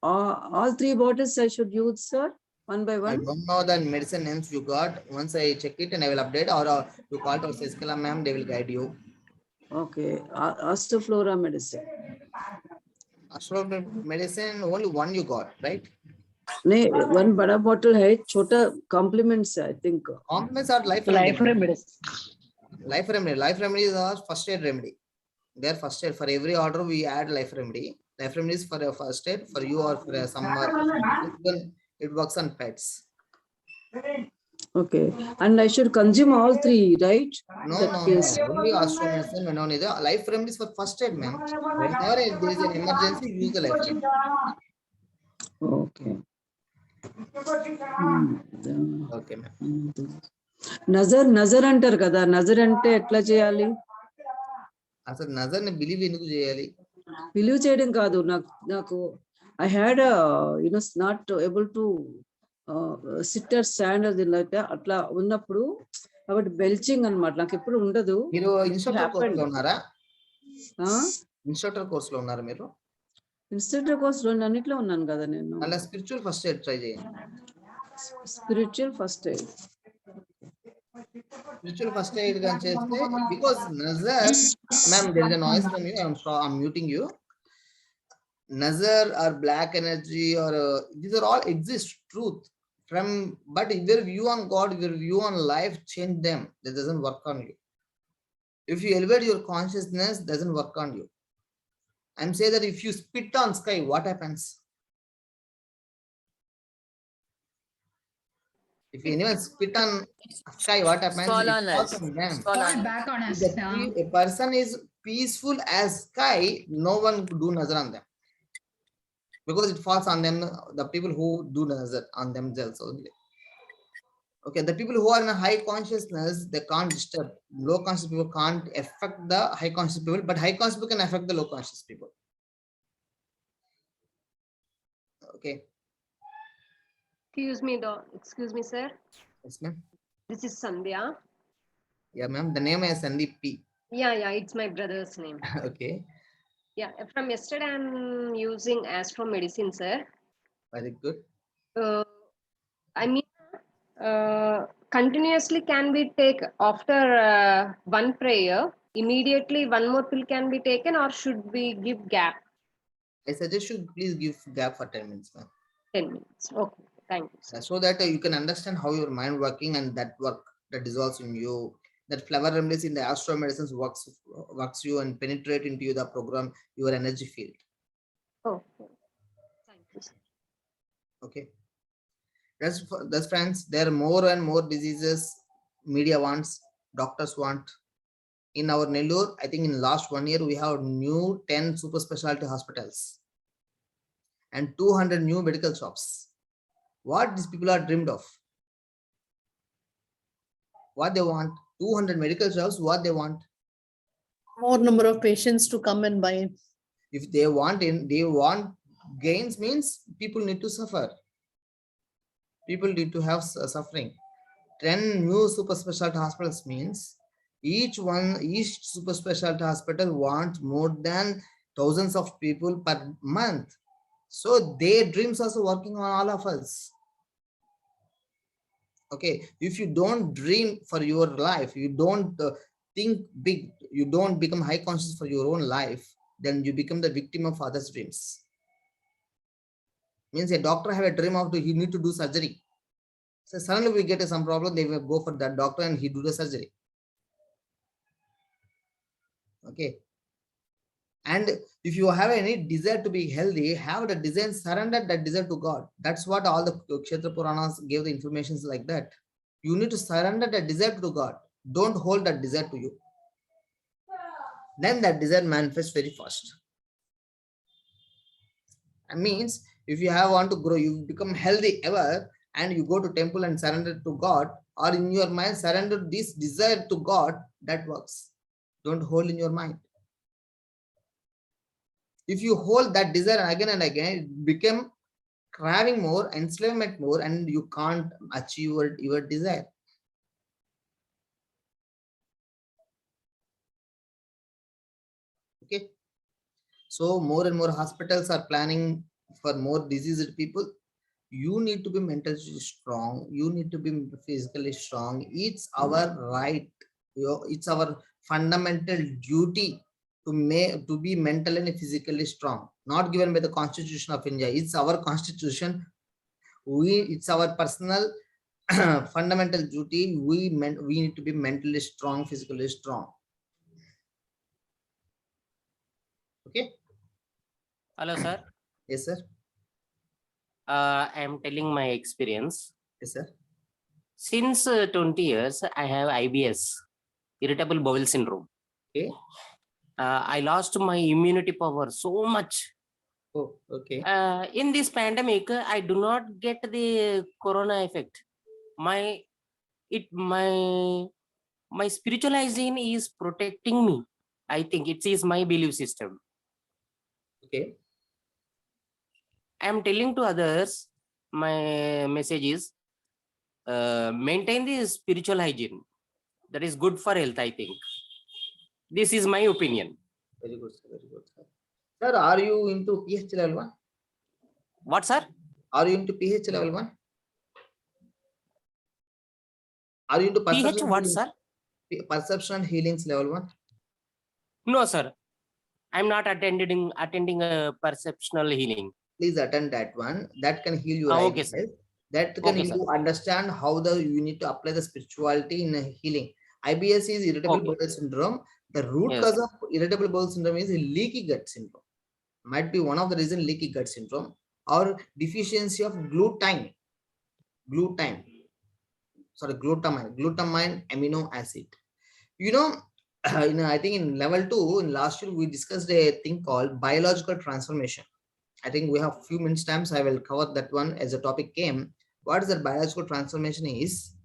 All 3 bottles I should use, sir, one by one? I don't know the medicine names you got. Once I check it and I will update, or you call to Ms.Sasikala ma'am, they will guide you. Okay, Astroflora medicine. Astroflora medicine, only one you got, right? No, one bada bottle hai, chota compliments, I think. Compliments are life remedy. Life remedy. Life remedy is our first aid remedy. They are first aid. For every order we add life remedy. Life remedy is for a first aid for you or for some. It works on pets. Okay, and I should consume all 3, right? No. Only Astro medicine and only the life remedy is for first aid, ma'am. Whenever there is an emergency, use the life remedy. Okay. Okay, ma'am. నజర్ అంటారు కదా, నజర్ అంటే ఎట్లా చేయాలి? అసలు నజర్ ని believe ఎందుకు చేయాలి? Believe చేయడం కాదు, నాకు I had not able to sit or stand as like అట్లా ఉన్నప్పుడు కాబట్టి బెల్చింగ్ అన్నమాట, నాకు ఎప్పుడు ఉండదు. మీరు ఇన్స్ట్రక్టర్ కోర్స్ లో ఉన్నారా? ఇన్స్ట్రక్టర్ కోర్స్ లో ఉన్నారా మీరు? ఇన్స్టిట్యూట్ కోర్స్ రెండన్నిట్లో ఉన్నాను కదా నేను. అలా స్పిరిచువల్ ఫస్ట్ ఎయిడ్ ట్రై చేయండి. Spiritual first aid. Spiritual first aid gan cheste, because nazar, ma'am, there is a noise from you. I'm muting you. Nazar or black energy or these are all exist truth from, but your view on God, your view on life, change them. That doesn't work on you. If you elevate your consciousness, doesn't work on you. I'm saying that if you spit on sky, what happens? If anyone spit on sky, what happens? Fall It on falls us. on them. Fall Fall on us. back on us. If a person is peaceful as sky, no one could do nazar on them, because it falls on them, the people who do nazar on themselves only. Okay, the people who are in a high consciousness, they can't disturb. Low conscious people can't affect the high conscious people, but high conscious people can affect the low conscious people. Okay. Excuse me, sir. Yes, ma'am. This is Sandhya. Yeah, ma'am. The name is Sandeep P. Yeah, it's my brother's name. Okay. Yeah, from yesterday I'm using Astro Medicine, sir. Very good. I mean, continuously can we take after one prayer, immediately one more pill can be taken, or should we give gap? I suggest you please give gap for 10 minutes, ma'am. 10 minutes. Okay, thank you, sir. So that you can understand how your mind working, and that work that dissolves in you. That flower remedies in the Astro medicines works you and penetrate into the program, your energy field. Okay. Thank you, sir. Okay. That's friends. There are more and more diseases media wants, doctors want. In our Nellore, I think in last 1 year, we have new 10 super specialty hospitals and 200 new medical shops. What these people are dreamed of? What they want? 200 medical shops, what they want? More number of patients to come and buy. If they want gains, means people need to suffer. People need to have suffering. 10 new super specialty hospitals means each super specialty hospital wants more than thousands of people per month. So their dreams also working on all of us. Okay, if you don't dream for your life, you don't think big, you don't become high conscious for your own life, then you become the victim of others' dreams. Means a doctor have a dream of he need to do surgery. So suddenly we get some problem, they will go for that doctor and he do the surgery. Okay. And if you have any desire to be healthy, have the desire, surrender that desire to God. That's what all the Kshetra Puranas gave the information like that. You need to surrender that desire to God. Don't hold that desire to you. Then that desire manifests very fast. That means if you want to grow, you become healthy ever, and you go to temple and surrender to God, or in your mind surrender this desire to God, that works. Don't hold in your mind. If you hold that desire again and again, it become craving more, enslavement more, and you can't achieve your desire. Okay. So more and more hospitals are planning for more diseased people. You need to be mentally strong. You need to be physically strong. It's our right. It's our fundamental duty to be mentally and physically strong. Not given by the Constitution of India. It's our Constitution. It's our personal fundamental duty. We need to be mentally strong, physically strong. Okay. Hello, sir. Yes, sir. I am telling my experience. Yes, sir. Since 20 years, I have IBS, irritable bowel syndrome. Okay. I lost my immunity power so much. Oh, okay. In this pandemic, I do not get the corona effect. My spiritual hygiene is protecting me. I think it is my belief system. Okay. I am telling to others, my message is maintain the spiritual hygiene. That is good for health, I think. This is my opinion. Very good, sir. Very good, sir. Sir, are you into PhD level 1? What, sir? Are you into PhD level 1? Are you into PH what, sir? Perception and healings level 1? No, sir. I'm not attending a perceptional healing. Please attend that one. That can heal your Okay, ideas. sir. That can Okay, sir. you understand how you need to apply the spirituality in healing. IBS is irritable bowel syndrome. The root cause of irritable bowel syndrome is leaky gut syndrome. Might be one of the reason leaky gut syndrome or deficiency of glutamine amino acid. I think in level 2 in last year we discussed a thing called biological transformation. I think we have few minutes time, so I will cover that one as a topic came. What is that biological transformation is?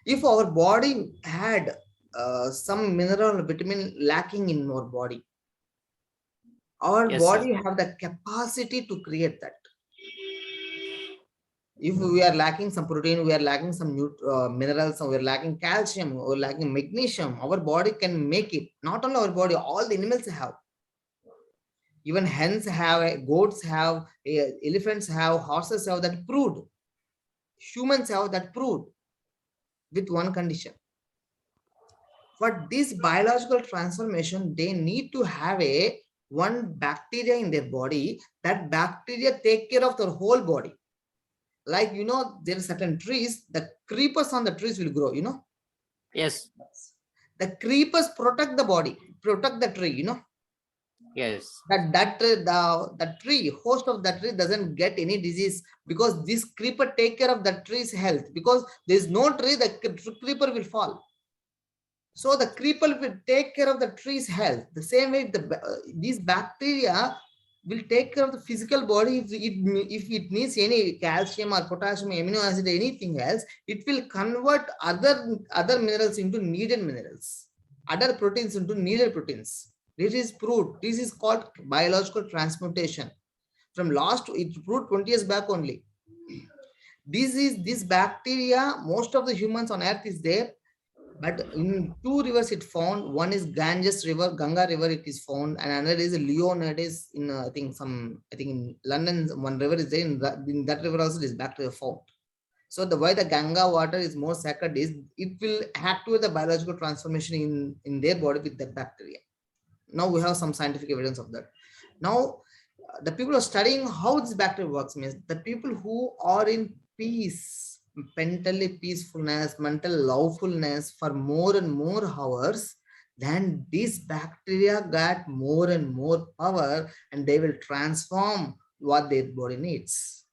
If our body had some mineral or vitamin lacking in our body, our body have the capacity to create that. If we are lacking some protein, we are lacking some minerals, we are lacking calcium, or lacking magnesium, our body can make it. Not only our body, all the animals have. Even hens have, goats have, elephants have, horses have that proved. Humans have that proved with one condition. For this biological transformation, they need to have one bacteria in their body. That bacteria take care of their whole body. Like, there are certain trees, the creepers on the trees will grow, Yes. The creepers protect the body, protect the tree, Yes. The tree, host of that tree doesn't get any disease because this creeper take care of the tree's health. Because there is no tree, the creeper will fall. So the creeper will take care of the tree's health. The same way, these bacteria will take care of the physical body. If it needs any calcium or potassium, amino acid, anything else, it will convert other minerals into needed minerals, other proteins into needed proteins. This is proved. This is called biological transmutation. It proved 20 years back only. This bacteria, most of the humans on earth is there. But in 2 rivers it found. One is Ganges River, Ganga River it is found, and another is Leonidas in I think in London one river is there. In that river also this bacteria found. So the way the Ganga water is more sacred is it will activate the biological transformation in their body with that bacteria. Now we have some scientific evidence of that. Now the people are studying how this bacteria works. Means the people who are in peace, mentally peacefulness, mental lovefulness for more and more hours, then this bacteria got more and more power and they will transform what their body needs.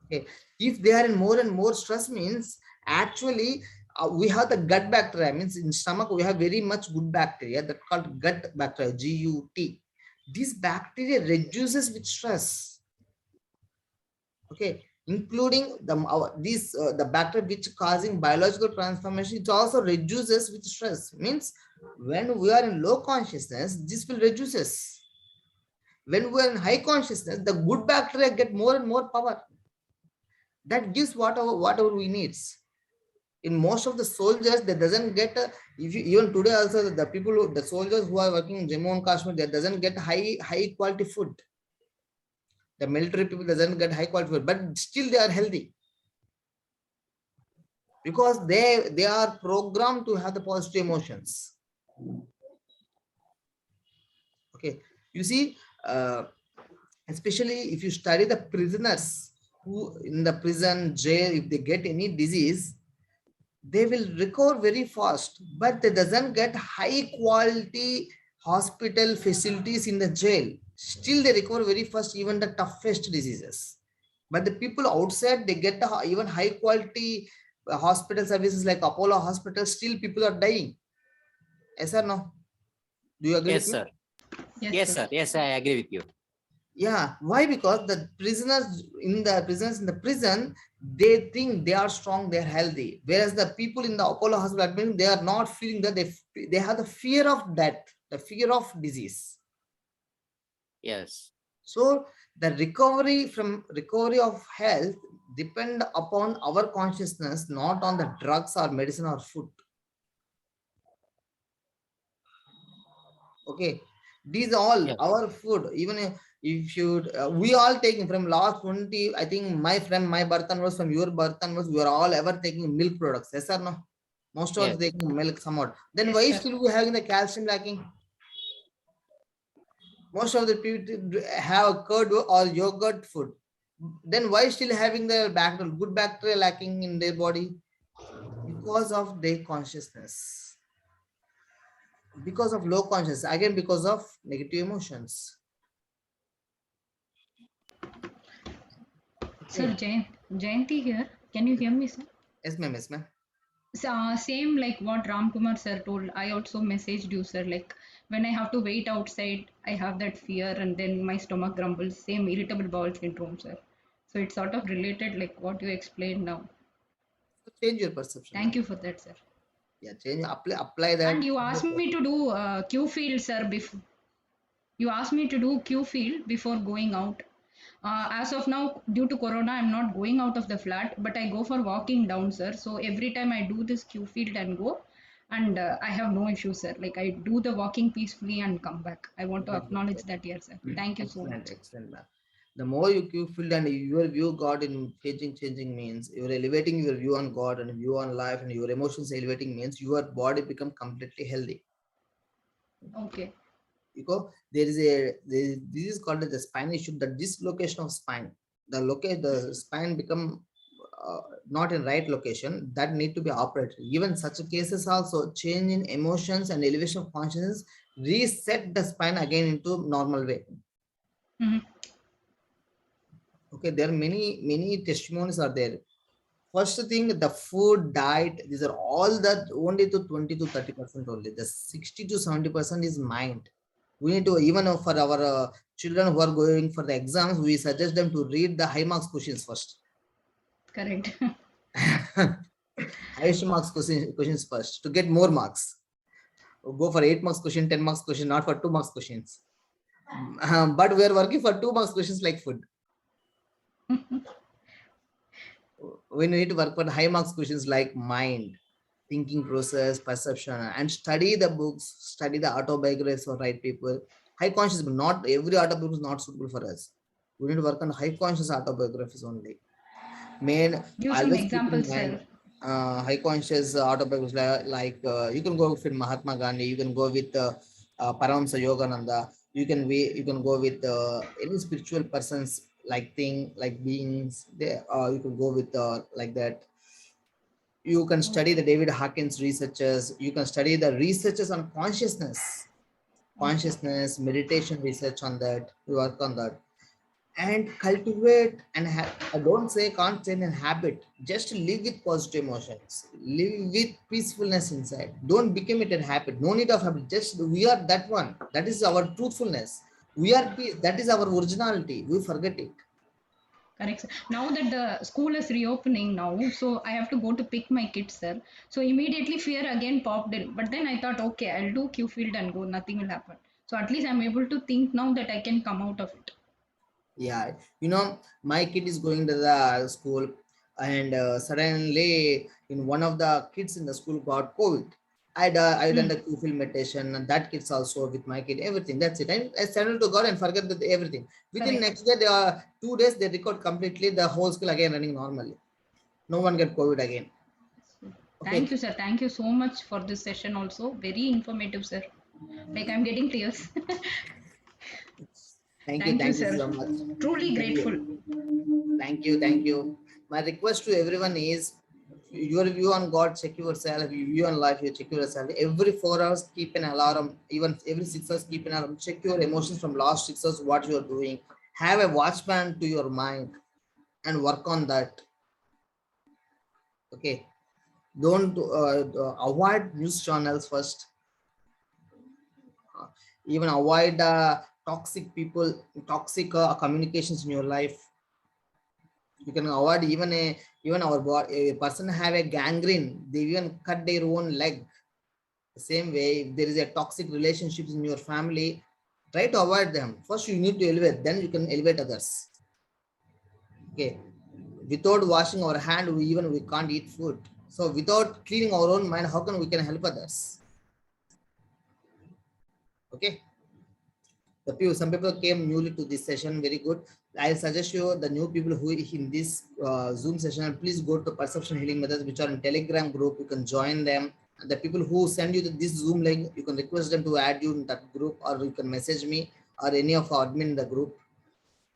Okay. If they are in more and more stress, means actually we have the gut bacteria. Means in stomach we have very much good bacteria that called gut bacteria, GUT. This bacteria reduces with stress. Okay, including the bacteria which causing biological transformation, it also reduces with stress. Means when we are in low consciousness, this will reduces. When we are in high consciousness, the good bacteria get more and more power. That gives whatever we needs. In most of the soldiers, they doesn't get even today also the soldiers who are working in Jammu and Kashmir, they doesn't get high quality food. The military people doesn't get high quality food, but still they are healthy because they are programmed to have the positive emotions. Okay, you see, especially if you study the prisoners who in the prison jail, if they get any disease, they will recover very fast, but they doesn't get high quality hospital facilities in the jail. Still they recover very fast, even the toughest diseases. But the people outside, they get even high quality hospital services like Apollo Hospital, still people are dying. Yes or no? Do you agree with me? Sir. Yes, sir. Yes, I agree with you. Yeah. Why? Because the prisoners in the prison, they think they are strong, they are healthy. Whereas the people in the Apollo Hospital, they are not feeling that they have the fear of death, the fear of disease. Yes. So the recovery of health depend upon our consciousness, not on the drugs or medicine or food. Okay. These all our food. Even if you we all taking from last 20, I think my birth onwards, from your birth onwards, we are all ever taking milk products. Yes or no? Most of us taking milk somewhat. Then why still we having the calcium lacking? Most of the people have curd or yogurt food. Then why still having the good bacteria lacking in their body? Because of their consciousness. Because of low consciousness. Again, because of negative emotions. Sir, Jayanti here. Can you hear me, sir? Yes, ma'am. Yes, ma'am. Same like what Ram Kumar sir told. I also messaged you, sir. Like when I have to wait outside, I have that fear, and then my stomach grumbles. Same irritable bowel syndrome, sir. So it's sort of related, like what you explained now. Change your perception. Thank you for that, sir. Yeah, change. Apply that. And you asked me to do Q field, sir. Before you asked me to do Q field before going out. As of now, due to Corona, I'm not going out of the flat, but I go for walking down, sir. So every time I do this Q field and go, and I have no issues, sir. Like I do the walking peacefully and come back. I want to acknowledge that here, sir. Thank you so much. Excellent, ma'am. The more you feel and your view God in changing means you're elevating your view on God and view on life, and your emotions elevating means your body become completely healthy. Okay. Because this is called the spine issue, the dislocation of spine. The spine become not in right location, that need to be operated. Even such cases also, change in emotions and elevation of consciousness reset the spine again into normal way. Okay, there are many testimonies are there. First thing, the food, diet, these are all that only to 20 to 30% only. The 60 to 70% is mind. We need to, even for our children who are going for the exams, we suggest them to read the high marks questions first. Correct. Highest marks questions first to get more marks. Go for 8 marks question, 10 marks question, not for 2 marks questions. But we are working for 2 marks questions like food. We need to work for high marks questions like mind, thinking process, perception, and study the books, study the autobiographies of right people. High conscious, but not every autobiography is not suitable for us. We need to work on high conscious autobiographies only. Give some examples, sir. High conscious autobiographies like you can go with Mahatma Gandhi, you can go with Paramahansa Yogananda, you can go with any spiritual persons like beings. You can go with like that. You can study the David Hawkins researchers. You can study the researchers on consciousness, meditation research on that. You work on that and cultivate and can't say an habit. Just live with positive emotions. Live with peacefulness inside. Don't become it a habit. No need of habit. Just we are that one. That is our truthfulness. We are peace. That is our originality. We forget it. Correct, sir. Now that the school is reopening now, so I have to go to pick my kids, sir. So immediately fear again popped in. But then I thought, okay, I'll do Q field and go. Nothing will happen. So at least I'm able to think now that I can come out of it. Yeah, my kid is going to the school, and suddenly in one of the kids in the school got COVID. I done the Q field meditation, and that kids also with my kid, everything. That's it. And I settled to God and forget that everything. Within next day, 2 days, they record completely the whole school again running normally. No one get COVID again. Okay. Thank you, sir. Thank you so much for this session also. Very informative, sir. Like I'm getting tears. Thank you sir. so much. Truly grateful. Thank you. My request to everyone is your view on God, check yourself. Your view on life, you check yourself. Every 4 hours, keep an alarm. Even every 6 hours, keep an alarm. Check your emotions from last 6 hours, what you are doing. Have a watchman to your mind and work on that. Okay. Don't avoid news channels first. Even avoid toxic people, toxic communications in your life. You can avoid even our body. A person have a gangrene, they even cut their own leg. The same way, if there is a toxic relationships in your family, try to avoid them. First, you need to elevate, then you can elevate others. Okay. Without washing our hand, we can't eat food. So without cleaning our own mind, how can we help others? Okay. Some people came newly to this session. Very good. I suggest you the new people who in this Zoom session, please go to Perception Healing Methods, which are in Telegram group. You can join them. The people who send you this Zoom link, you can request them to add you in that group, or you can message me or any of our admin in the group,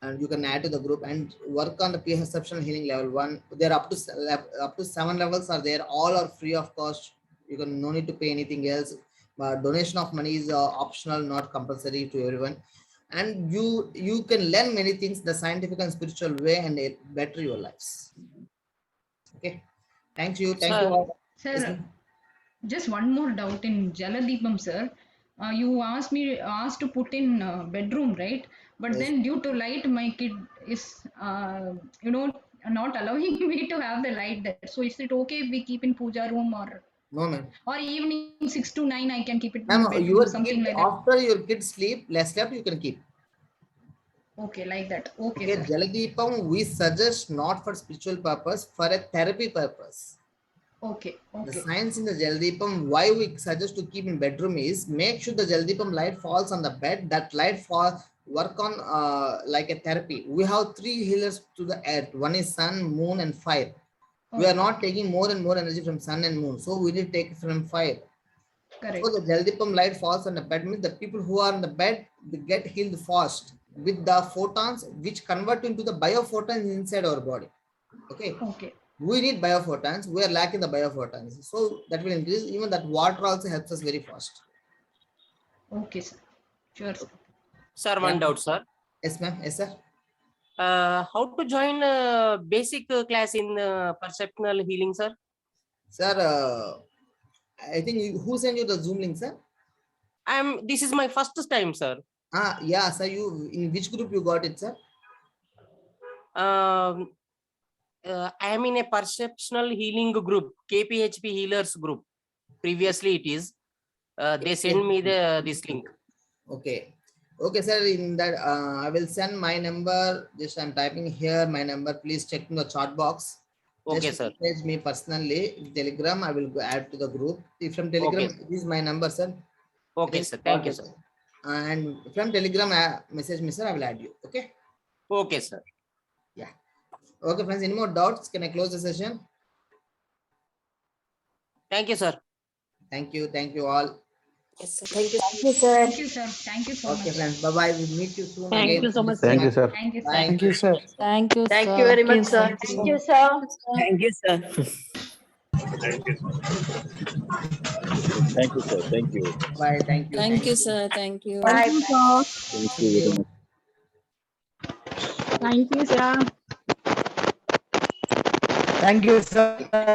and you can add to the group and work on the perception healing level 1. They're up to 7 levels are there. All are free of cost. You can no need to pay anything else. Donation of money is optional, not compulsory to everyone. And you can learn many things the scientific and spiritual way and better your lives. Okay. Thank you all. Sir, Yes, ma'am. just one more doubt in Jaladipam, sir. You asked to put in bedroom, right? But Yes. then due to light, my kid is, not allowing me to have the light there. So is it okay if we keep in puja room or? No, ma'am. Or evening 6 to 9, I can keep it in Ma'am, bedroom, your something kid, like that. after your kid sleep, less left you can keep. Okay, like that. Okay, Okay, sir. Jaladipam, we suggest not for spiritual purpose, for a therapy purpose. Okay, The okay. science in the Jaladipam, why we suggest to keep in bedroom is make sure the Jaladipam light falls on the bed. That light work on like a therapy. We have 3 healers to the earth. One is sun, moon, and fire. We are not taking more and more energy from sun and moon, so we need to take it from fire. Correct. So the Jaladipam light falls on the bed means the people who are in the bed, they get healed fast with the photons which convert into the biophotons inside our body. Okay. Okay. We need biophotons. We are lacking the biophotons. So that will increase. Even that water also helps us very fast. Okay, sir. Sure, sir. Sir, one doubt, sir. Yes, ma'am. Yes, sir. How to join basic class in perceptual healing, sir? Sir, I think who sent you the Zoom link, sir? This is my first time, sir. Yeah, sir. In which group you got it, sir? I am in a perceptual healing group, KPHP healers group. Previously it is. They send me this link. Okay. Okay, sir. In that, I will send my number. Just I'm typing here my number. Please check in the chat box. Okay, just sir. message me personally. Telegram, I will go add to the group. If from Telegram, Okay, this is my number, sir. Okay, sir. Thank you, sir. And from Telegram, message me, sir. I will add you. Okay. Okay, sir. Yeah. Okay, friends. Any more doubts? Can I close the session? Thank you, sir. Thank you. Thank you all. Yes, sir. Thank you. Thank you, sir. Thank you, sir. Thank you so Okay, much. friends. Bye bye. We'll meet you soon Thank again. you so much, Thank you, sir. Thank you, sir. Bye. Thank you, sir. Thank you, Thank sir. you very much, sir. Thank you, sir. Thank you, sir. Thank you. Thank you, sir. Thank you. Bye. Thank you. Thank you, sir. Thank you. Bye. you, sir. Thank you very much. Thank you, sir. Thank you, sir.